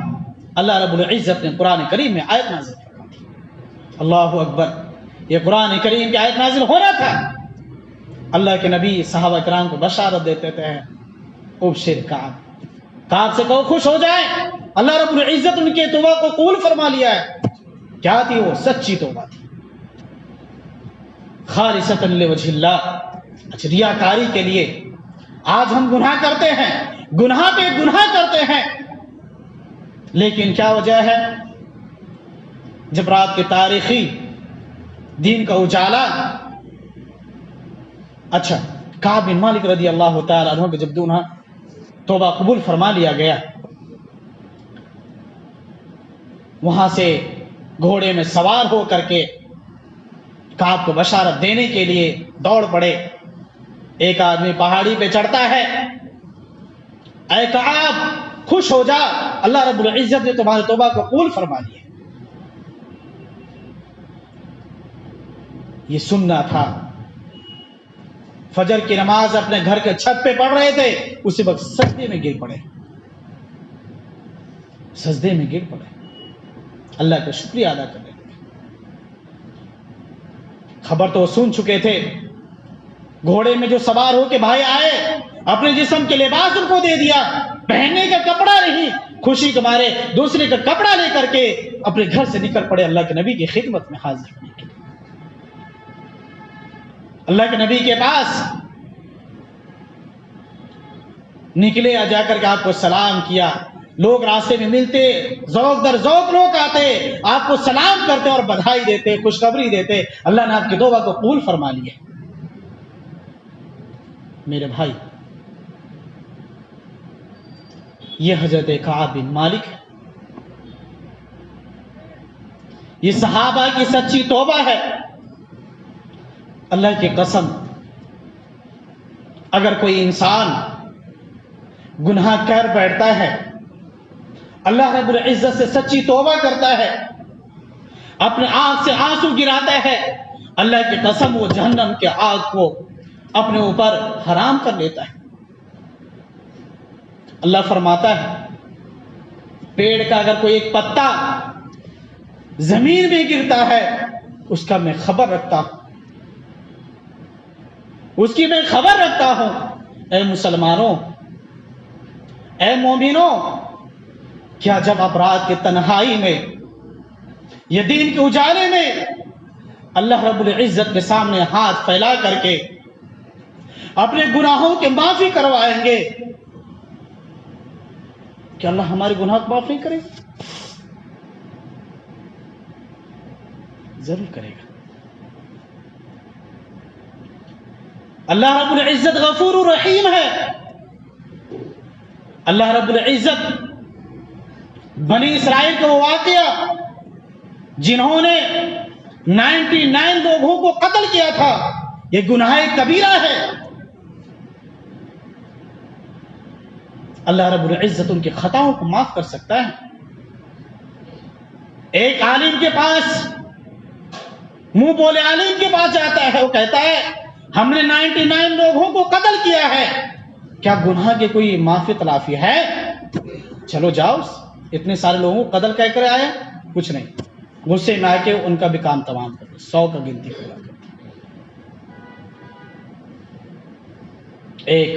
اللہ رب العزت نے قرآن کریم میں آیت نازل فرمائی، اللہ اکبر، یہ قرآن کریم کی آیت نازل ہو رہا تھا، اللہ کے نبی صحابہ کرام کو بشارت دیتے تھے، ابشر کعب سے کہو خوش ہو جائیں، اللہ رب العزت ان کے توبہ کو قبول فرما لیا ہے۔ کیا تھی وہ؟ سچی توبہ تھی، خالصۃ لوجہ اللہ، ریاکاری کے لیے۔ آج ہم گناہ کرتے ہیں، گناہ پہ گناہ کرتے ہیں، لیکن کیا وجہ ہے؟ جب رات کے تاریخی دین کا اجالا، اچھا کعب بن مالک رضی اللہ تعالی عنہ کے جب گناہ توبہ قبول فرما لیا گیا، وہاں سے گھوڑے میں سوار ہو کر کے کعب کو بشارت دینے کے لیے دوڑ پڑے۔ ایک آدمی پہاڑی پہ چڑھتا ہے، اے کعب خوش ہو جا، اللہ رب العزت نے تمہاری توبہ کو قبول فرما لیا۔ یہ سننا تھا۔ فجر کی نماز اپنے گھر کے چھت پہ پڑھ رہے تھے، اسی وقت سجدے میں گر پڑے، سجدے میں گر پڑے، اللہ کا شکریہ ادا کرنے لگے۔ خبر تو سن چکے تھے، گھوڑے میں جو سوار ہو کے بھائی آئے، اپنے جسم کے لباس ان کو دے دیا، پہننے کا کپڑا نہیں، خوشی کے مارے دوسرے کا کپڑا لے کر کے اپنے گھر سے نکل پڑے اللہ کے نبی کی خدمت میں حاضر ہونے کے لیے۔ اللہ کے نبی کے پاس نکلے، جا کر کے آپ کو سلام کیا۔ لوگ راستے میں ملتے، ذوق در ذوق لوگ آتے، آپ کو سلام کرتے اور بدھائی دیتے، خوشخبری دیتے، اللہ نے آپ کی توبہ کو قبول فرما لیا۔ میرے بھائی، یہ حضرت کعب بن مالک ہے، یہ صحابہ کی سچی توبہ ہے۔ اللہ کی قسم، اگر کوئی انسان گناہ کر بیٹھتا ہے، اللہ رب العزت سے سچی توبہ کرتا ہے، اپنے آنکھ سے آنسو گراتا ہے، اللہ کی قسم وہ جہنم کے آگ کو اپنے اوپر حرام کر لیتا ہے۔ اللہ فرماتا ہے، پیڑ کا اگر کوئی ایک پتا زمین میں گرتا ہے، اس کا میں خبر رکھتا ہوں، اس کی میں خبر رکھتا ہوں۔ اے مسلمانوں، اے مومنوں، کیا جب آپ رات کی تنہائی میں، یہ دین کے اجالے میں اللہ رب العزت کے سامنے ہاتھ پھیلا کر کے اپنے گناہوں کی معافی کروائیں گے، کیا اللہ ہمارے گناہ کو معاف نہیں کرے گا؟ ضرور کرے گا۔ اللہ رب العزت غفور الرحیم ہے۔ اللہ رب العزت بنی اسرائیل کا وہ واقعہ جنہوں نے 99 لوگوں کو قتل کیا تھا، یہ گناہ کبیرہ ہے، اللہ رب العزت ان کی خطاؤں کو معاف کر سکتا ہے۔ ایک عالم کے پاس، منہ بولے عالم کے پاس جاتا ہے، وہ کہتا ہے ہم نے 99 لوگوں کو قتل کیا ہے، کیا گناہ کے کوئی معافی تلافی ہے؟ چلو جاؤ، اتنے سارے لوگوں کو قتل کہہ کر آیا، کچھ نہیں، غصے میں آ کے ان کا بھی کام تمام کر دو، 100 کا گنتی پورا کر دو۔ ایک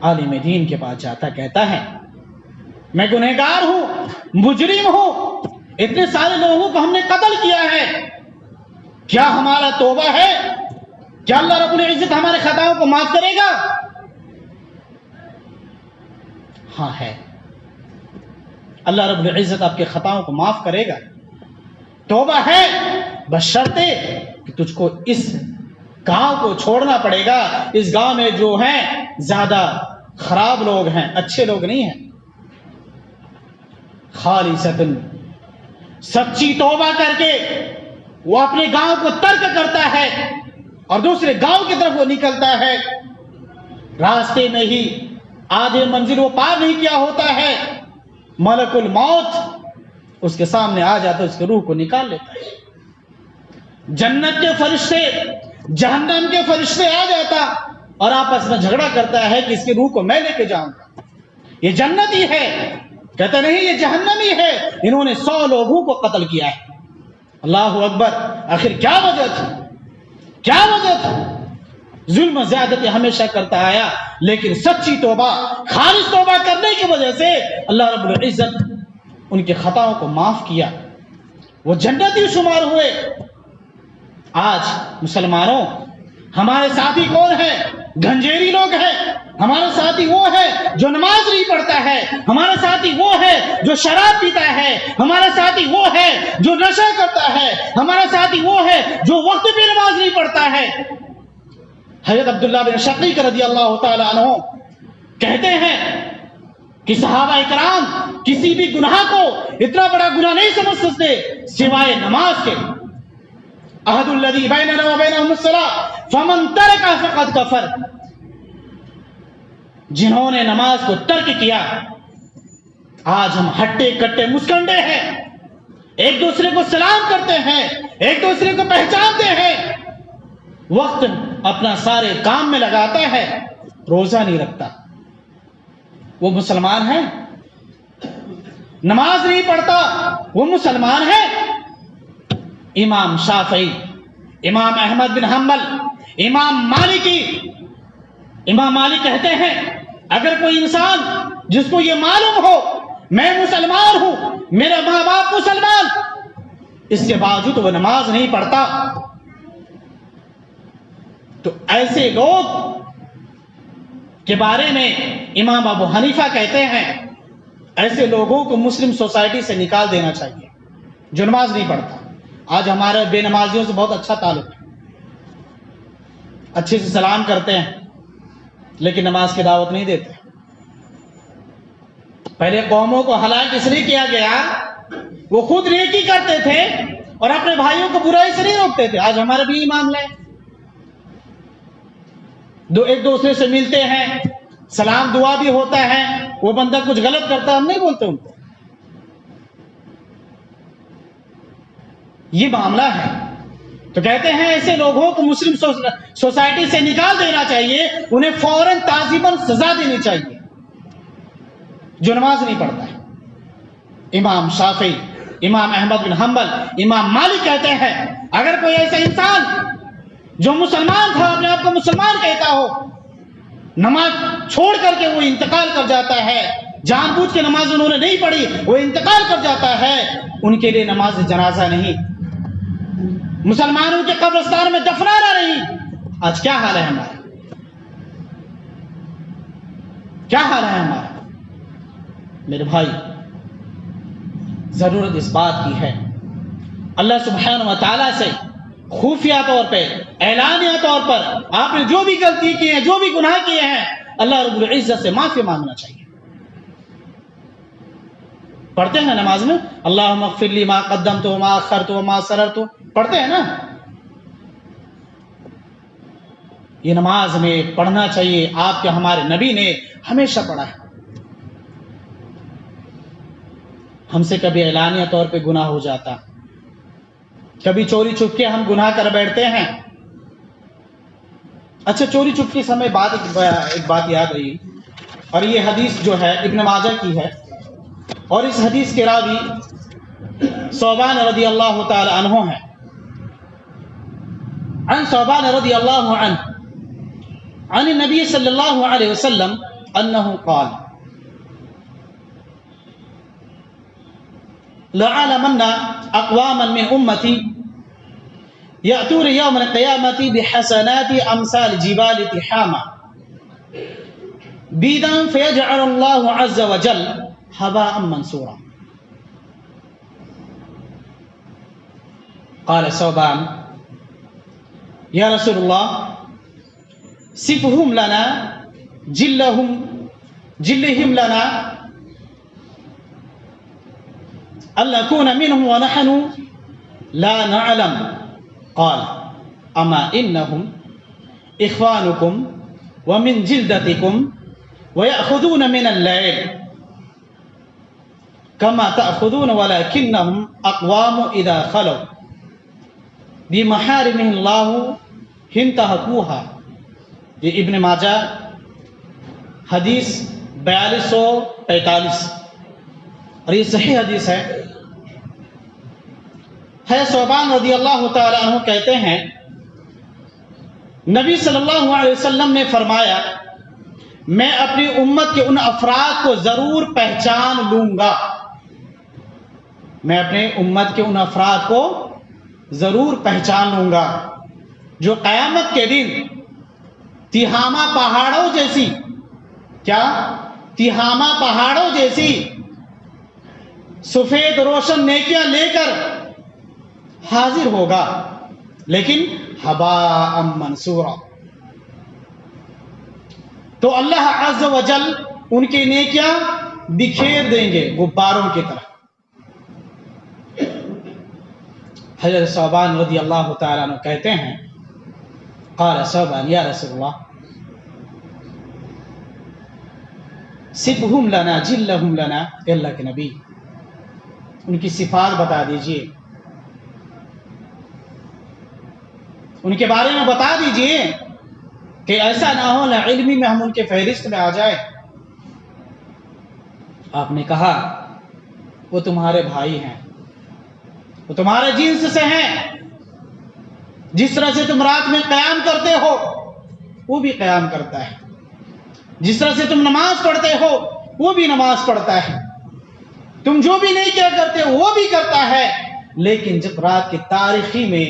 عالم دین کے پاس جاتا، کہتا ہے میں گنہگار ہوں، مجرم ہوں، اتنے سارے لوگوں کو ہم نے قتل کیا ہے، کیا ہمارا توبہ ہے؟ کیا اللہ رب العزت ہمارے خطاؤں کو معاف کرے گا؟ ہاں ہے، اللہ رب العزت آپ کے خطاؤں کو معاف کرے گا، توبہ ہے، بشرطے کہ تجھ کو اس گاؤں کو چھوڑنا پڑے گا، اس گاؤں میں جو ہیں زیادہ خراب لوگ ہیں، اچھے لوگ نہیں ہیں۔ خالصتاً سچی توبہ کر کے وہ اپنے گاؤں کو ترک کرتا ہے اور دوسرے گاؤں کی طرف وہ نکلتا ہے، راستے میں ہی آدھے منزل وہ پار نہیں کیا ہوتا ہے، ملک الموت اس کے سامنے آ جاتا ہے، اس کے روح کو نکال لیتا ہے۔ جنت کے فرشتے، جہنم کے فرشتے آ جاتا اور آپس میں جھگڑا کرتا ہے کہ اس کی روح کو میں لے کے جاؤں گا، یہ جنتی ہے، کہتا نہیں یہ جہنمی ہے، انہوں نے 100 لوگوں کو قتل کیا ہے۔ اللہ اکبر. آخر کیا وجہ تھی؟ کیا وجہ تھی؟ ظلم و زیادتی ہمیشہ کرتا آیا، لیکن سچی توبہ، خالص توبہ کرنے کی وجہ سے اللہ رب العزت ان کے خطاؤں کو معاف کیا، وہ جنتی شمار ہوئے. آج مسلمانوں ہمارے ساتھی کون ہیں؟ گنجیری لوگ ہیں. ہمارے ساتھی وہ ہے جو نماز نہیں پڑھتا ہے. ہمارے ساتھی وہ ہے جو شراب پیتا ہے. ہمارا ساتھی وہ ہے جو نشہ کرتا ہے. ہمارا ساتھی وہ ہے جو وقت پہ نماز نہیں پڑھتا ہے. حضرت عبداللہ بن شقیق رضی اللہ تعالی عنہ کہتے ہیں کہ صحابہ اکرام کسی بھی گناہ کو اتنا بڑا گناہ نہیں سمجھ سکتے سوائے نماز کے. عہد الذی بیننا و بینہم الصلاۃ فمن ترکہ فقد کفر. جنہوں نے نماز کو ترک کیا، آج ہم ہٹے کٹے مسکنڈے ہیں، ایک دوسرے کو سلام کرتے ہیں، ایک دوسرے کو پہچانتے ہیں، وقت اپنا سارے کام میں لگاتا ہے، روزہ نہیں رکھتا. وہ مسلمان ہے؟ نماز نہیں پڑھتا، وہ مسلمان ہے؟ امام شافعی، امام احمد بن حنبل، امام مالک کہتے ہیں اگر کوئی انسان جس کو یہ معلوم ہو میں مسلمان ہوں، میرے ماں باپ مسلمان، اس کے باوجود وہ نماز نہیں پڑھتا، تو ایسے لوگ کے بارے میں امام ابو حنیفہ کہتے ہیں ایسے لوگوں کو مسلم سوسائٹی سے نکال دینا چاہیے جو نماز نہیں پڑھتا. آج ہمارے بے نمازیوں سے بہت اچھا تعلق ہے، اچھے سے سلام کرتے ہیں، لیکن نماز کی دعوت نہیں دیتے. پہلے قوموں کو ہلاک اس لیے کیا گیا وہ خود نیکی کرتے تھے اور اپنے بھائیوں کو برائی سے نہیں روکتے تھے. آج ہمارا بھی معاملہ ہے، ایک دوسرے سے ملتے ہیں، سلام دعا بھی ہوتا ہے، وہ بندہ کچھ غلط کرتا ہے ہم نہیں بولتے ان کو. یہ معاملہ ہے. تو کہتے ہیں ایسے لوگوں کو مسلم سوسائٹی سے نکال دینا چاہیے، انہیں فوراً تعزیراً سزا دینی چاہیے جو نماز نہیں پڑھتا ہے. امام شافعی، امام احمد بن حنبل، امام مالک کہتے ہیں اگر کوئی ایسا انسان جو مسلمان تھا اپنے آپ کو مسلمان کہتا ہو، نماز چھوڑ کر کے وہ انتقال کر جاتا ہے، جان بوجھ کے نماز انہوں نے نہیں پڑھی، وہ انتقال کر جاتا ہے، ان کے لیے نماز جنازہ نہیں، مسلمانوں کے قبرستان میں دفنانا نہیں. آج کیا حال ہے ہمارا؟ کیا حال ہے ہمارا؟ میرے بھائی، ضرورت اس بات کی ہے اللہ سبحانہ و تعالیٰ سے خفیہ طور پہ، اعلانیہ طور پر آپ نے جو بھی غلطی کی ہے، جو بھی گناہ کیے ہیں، اللہ رب العزت سے معافی مانگنا چاہیے. پڑھتے ہیں نماز میں اللہم اغفر لی ما قدمت وما اخرت وما اسررت، پڑھتے ہیں نا؟ یہ نماز میں پڑھنا چاہیے. آپ کے ہمارے نبی نے ہمیشہ پڑھا ہے. ہم سے کبھی اعلانیہ طور پہ گناہ ہو جاتا، کبھی چوری چھپ کے ہم گناہ کر بیٹھتے ہیں. اچھا، چوری چھپ کے سمے ایک بات یاد رہی، اور یہ حدیث جو ہے ابن ماجہ کی ہے، اور اس حدیث کے راوی ثوبان رضی اللہ تعالی عنہ ہیں. عن ثوبان رضی اللہ عنہ عن النبی صلی اللہ علیہ وسلم انہ قال لَعَلَمَنَّ أَقْوَامًا مِّنْ أُمَّتِي يَأْتُونَ يَوْمَ الْقِيَامَةِ بِحَسَنَاتِ أَمْثَالِ جِبَالِ تِحَامَةٍ بِيضًا فَيَجْعَلُ اللَّهُ عَزَّ وَجَلَّ هَبَاءً مَّنثُورًا. قال ثوبان يا رسول الله صفهم لنا جلهم لنا أَلَّا نَكُونَ مِنْهُمْ وَنَحْنُ لَا نَعْلَمُ. قال أَمَا إِنَّهُمْ إِخْوَانُكُمْ وَمِنْ جِلْدَتِكُمْ وَيَأْخُذُونَ مِنَ اللَّيْلِ كَمَا تَأْخُذُونَ وَلَكِنَّهُمْ أَقْوَامُ إِذَا خَلَوْا بِمَحَارِمِ اللَّهِ انتهكوها. یہ ابن ماجہ حدیث 4245، اور یہ صحیح حدیث ہے. ہے صوبان رضی اللہ تعالیٰ عنہ کہتے ہیں نبی صلی اللہ علیہ وسلم نے فرمایا میں اپنی امت کے ان افراد کو ضرور پہچان لوں گا، میں اپنے امت کے ان افراد کو ضرور پہچان لوں گا جو قیامت کے دن تہامہ پہاڑوں جیسی، کیا تہامہ پہاڑوں جیسی سفید روشن نیکیاں لے کر حاضر ہوگا، لیکن ہباء منصورا، تو اللہ عز و جل ان کی نیکیاں بکھیر دیں گے غباروں کی طرح۔ حضرت صوبان رضی اللہ تعالیٰ عنہ کہتے ہیں قال صوبان یا رسول اللہ صفہم لنا جلہم لنا، اے اللہ کے نبی ان کی صفات بتا دیجئے، ان کے بارے میں بتا دیجئے کہ ایسا نہ ہو نہ علمی میں ہم ان کے فہرست میں آ جائیں۔ آپ نے کہا وہ تمہارے بھائی ہیں، وہ تمہارے جنس سے ہیں، جس طرح سے تم رات میں قیام کرتے ہو وہ بھی قیام کرتا ہے، جس طرح سے تم نماز پڑھتے ہو وہ بھی نماز پڑھتا ہے، تم جو بھی نہیں کیا کرتے وہ بھی کرتا ہے، لیکن جب رات کی تاریکی میں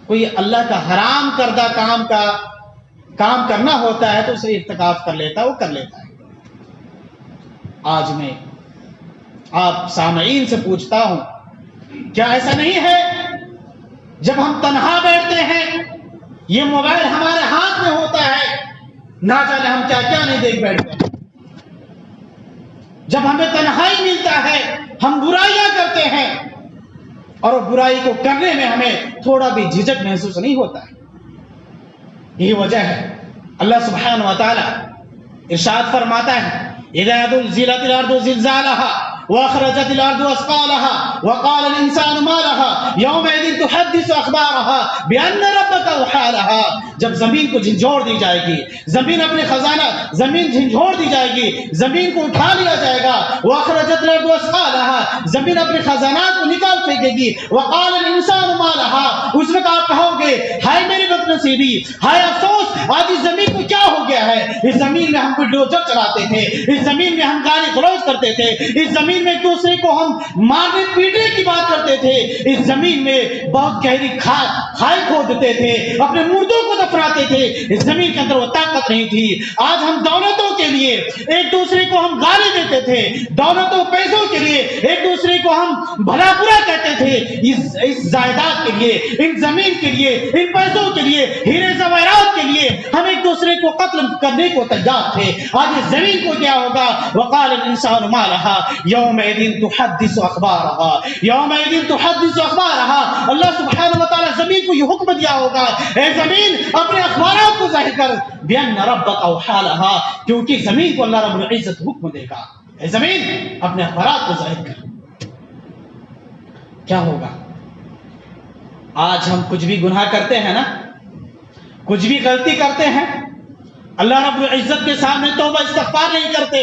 کوئی اللہ کا حرام کردہ کام کرنا ہوتا ہے تو اسے ارتکاب کر لیتا ہے، وہ کر لیتا ہے۔ آج میں آپ سامعین سے پوچھتا ہوں کیا ایسا نہیں ہے جب ہم تنہا بیٹھتے ہیں یہ موبائل ہمارے ہاتھ میں ہوتا ہے، نہ جانے ہم کیا کیا نہیں دیکھ بیٹھتے ہیں، جب ہمیں تنہائی ملتا ہے ہم برائیاں کرتے ہیں اور برائی کو کرنے میں ہمیں تھوڑا بھی جھجک محسوس نہیں ہوتا ہے۔ یہی وجہ ہے اللہ سبحانہ و تعالی ارشاد فرماتا ہے اذا زلزلت الارض زلزالها واخرجت الارض اثقالها وقال الانسان ما لها يومئذ تحدث اخبارها بان ربك اوحى لها، جب زمین کو جھنجھوڑ دی جائے گی، زمین اپنے خزانہ زمین جھنجھوڑ دی جائے گی، زمین کو اٹھا لیا جائے گا، واخرجت الارض اثقالها، زمین اپنے خزانات کو نکال پھینکے گی، وقال الانسان ما لها، اس وقت آپ کہو گے ہائے میری بد نصیبی، ہائے افسوس، آج اس زمین کو کیا ہو گیا ہے، اس زمین میں ہم بلڈوزر چلاتے تھے، اس زمین میں ہم گالی گلوچ کرتے تھے، اس زمین میں ایک دوسرے کو ہم مارنے پیٹنے کی بات کرتے تھے، اس زمین میں بہت گہری کھائی کھودتے تھے، اپنے مردوں کو دفناتے تھے، اس زمین کے اندر وہ طاقت نہیں تھی۔ آج ہم دولتوں کے لیے ایک دوسرے کو ہم گالی دیتے تھے، دولتوں پیسوں کے لیے ایک دوسرے کو ہم بھلا برا کہتے تھے، اس جائیداد کے لیے، ان زمین کے لیے، ان پیسوں کے لیے، ہیرے زواہرات کے لیے ہم ایک دوسرے کو قتل کرنے کو تیار تھے۔ آج اس زمین کو کیا ہوگا؟ وقال الانسان ما لها يومئذ تحدث اخبارها، يومئذ تحدث اخبارها، اللہ سبحانہ وتعالی زمین کو یہ حکم دیا ہوگا اے زمین اپنے اخبارات کو ظاہر کر، بأن ربك اوحى لها، کیونکہ زمین کو اللہ رب العزت حکم دے گا اے زمین اپنے اخبارات کو ظاہر کر۔ کیا ہوگا؟ آج ہم کچھ بھی گناہ کرتے ہیں نا، کچھ بھی غلطی کرتے ہیں، اللہ رب العزت کے سامنے توبہ استغفار نہیں کرتے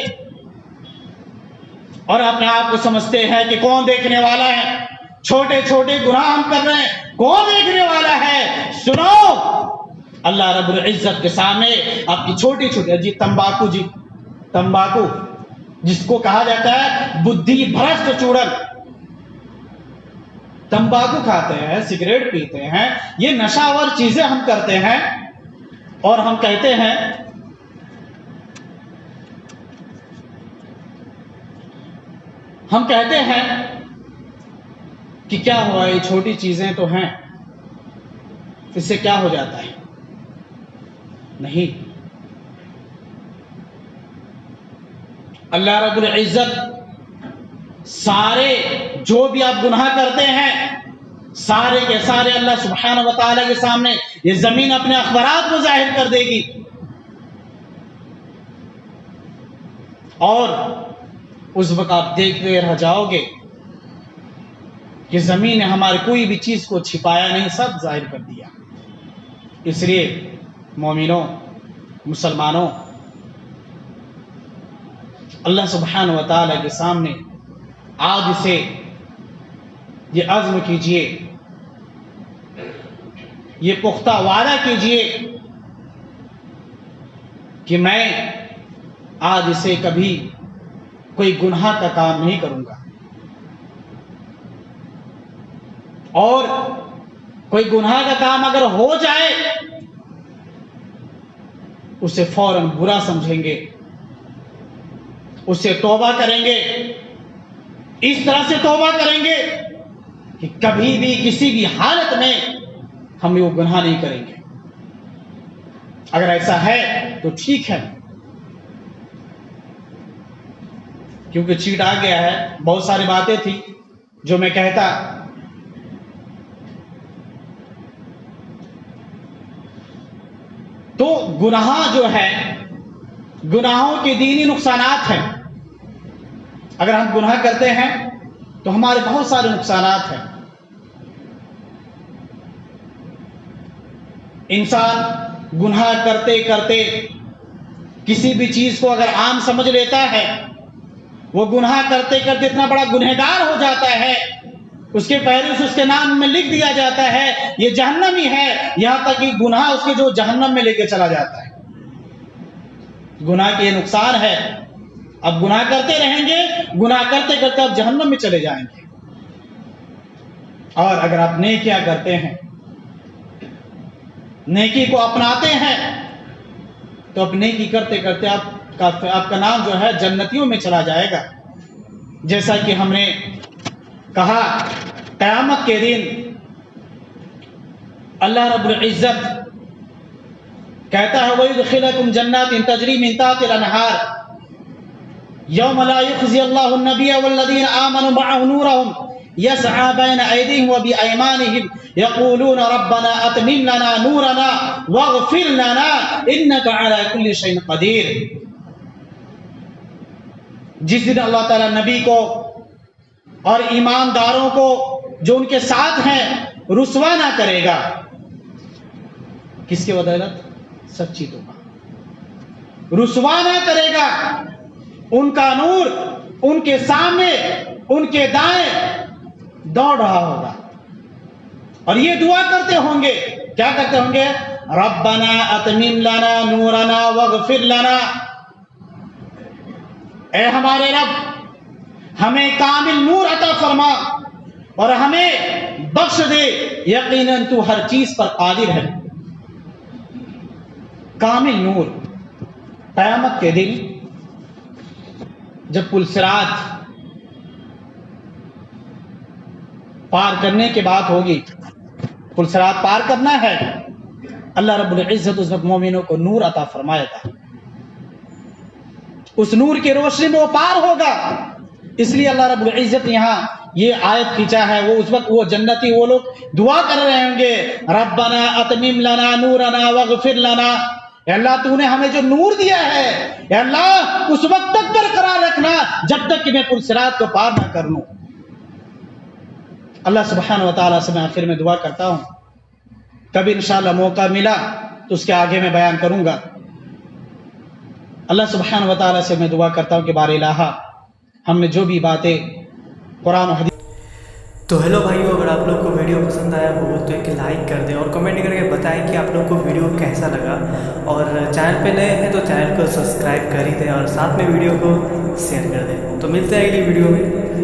اور اپنے آپ کو سمجھتے ہیں کہ کون دیکھنے والا ہے، چھوٹے چھوٹے گناہ ہم کر رہے ہیں، کون دیکھنے والا ہے؟ سنو، اللہ رب العزت کے سامنے آپ کی چھوٹی چھوٹی جی تمباکو جس کو کہا جاتا ہے بدھی بھرشٹ چوڑن، تمباکو کھاتے ہیں، سگریٹ پیتے ہیں، یہ نشاور چیزیں ہم کرتے ہیں اور ہم کہتے ہیں کہ کیا ہوا، یہ چھوٹی چیزیں تو ہیں، اس سے کیا ہو جاتا ہے؟ نہیں، اللہ رب العزت سارے جو بھی آپ گناہ کرتے ہیں سارے کے سارے اللہ سبحانہ و تعالی کے سامنے یہ زمین اپنے اخبارات کو ظاہر کر دے گی، اور اس وقت آپ دیکھتے رہ جاؤ گے کہ زمین نے ہماری کوئی بھی چیز کو چھپایا نہیں، سب ظاہر کر دیا۔ اس لیے مومنوں، مسلمانوں، اللہ سبحانہ و تعالی کے سامنے آج سے یہ عزم کیجئے یہ پختہ وعدہ کیجئے کہ میں آج سے کبھی کوئی گناہ کا کام نہیں کروں گا، اور کوئی گناہ کا کام اگر ہو جائے اسے فوراً برا سمجھیں گے، اسے توبہ کریں گے، اس طرح سے توبہ کریں گے کہ کبھی بھی کسی بھی حالت میں ہم وہ گناہ نہیں کریں گے۔ اگر ایسا ہے تو ٹھیک ہے، کیونکہ چیٹ آ گیا ہے، بہت ساری باتیں تھی جو میں کہتا۔ تو گناہ جو ہے، گناہوں کے دینی نقصانات ہیں۔ اگر ہم گناہ کرتے ہیں تو ہمارے بہت سارے نقصانات ہیں۔ انسان گناہ کرتے کرتے کسی بھی چیز کو اگر عام سمجھ لیتا ہے، وہ گناہ کرتے کرتے اتنا بڑا گنہگار ہو جاتا ہے، اس کے فہرست اس کے نام میں لکھ دیا جاتا ہے یہ جہنمی ہے، یہاں تک کہ گناہ اس کے جو جہنم میں لے کے چلا جاتا ہے۔ گناہ کے یہ نقصان ہے، اب گناہ کرتے رہیں گے، گناہ کرتے کرتے اب جہنم میں چلے جائیں گے۔ اور اگر آپ نیکیاں کرتے ہیں، نیکی کو اپناتے ہیں، تو اب نیکی کرتے کرتے آپ کا نام جو ہے جنتیوں میں چلا جائے گا۔ جیسا کہ ہم نے کہا، قیامت کے دن اللہ رب العزت کہتا ہے وَيُدْخِلَكُمْ جَنَّاتٍ تَجْرِي مِن تَحْتِهَا الْأَنْهَارُ يَوْمَ لَا يُخْزِي اللَّهُ النَّبِيَّ وَالَّذِينَ آمَنُوا مَعَهُ نُورَهُمْ يَسْعَىٰ بَيْنَ أَيْدِيهِمْ وَبِأَيْمَانِهِمْ يَقُولُونَ رَبَّنَا أَتْمِمْ لَنَا نُورَنَا وَاغْفِرْ لَنَا إِنَّكَ عَلَىٰ كُلِّ شَيْءٍ قَدِيرٌ۔ جس دن اللہ تعالیٰ نبی کو اور ایمانداروں کو جو ان کے ساتھ ہیں رسوا نہ کرے گا، کس کی بدولت؟ سچی توبہ۔ رسوا نہ کرے گا، ان کا نور ان کے سامنے ان کے دائیں دوڑ رہا ہوگا، اور یہ دعا کرتے ہوں گے، کیا کرتے ہوں گے؟ ربنا اتمم لنا نورنا واغفر لنا، اے ہمارے رب ہمیں کامل نور عطا فرما اور ہمیں بخش دے، یقیناً تو ہر چیز پر قادر ہے۔ کامل نور۔ قیامت کے دن جب پل صراط پار کرنے کی بات ہوگی، پل صراط پار کرنا ہے، اللہ رب العزت اس وقت مومنوں کو نور عطا فرمائے گا، اس نور کی روشنی میں وہ پار ہوگا۔ اس لیے اللہ رب العزت یہاں یہ آیت کھینچا ہے، وہ اس وقت وہ جنتی وہ لوگ دعا کر رہے ہوں گے، ربنا اتمم لنا نورنا واغفر لنا، اے اللہ تو نے ہمیں جو نور دیا ہے، اے اللہ اس وقت تک برقرار رکھنا جب تک کہ میں پل صراط کو پار نہ کر لوں۔ اللہ سبحانہ وتعالیٰ سے میں آخر میں دعا کرتا ہوں، کبھی انشاءاللہ موقع ملا تو اس کے آگے میں بیان کروں گا۔ اللہ سبحانہ وتعالیٰ سے میں دعا کرتا ہوں کہ بار الہ ہم نے جو بھی باتیں قرآن و حدیث۔ تو ہیلو بھائیو، اگر آپ لوگ کو ویڈیو پسند آیا ہو تو ایک لائک کر دیں اور کمنٹ کر کے بتائیں کہ آپ لوگ کو ویڈیو کیسا لگا، اور چینل پہ نئے ہیں تو چینل کو سبسکرائب کر ہی دیں اور ساتھ میں ویڈیو کو شیئر کر دیں۔ تو ملتے ہیں اگلی ویڈیو میں۔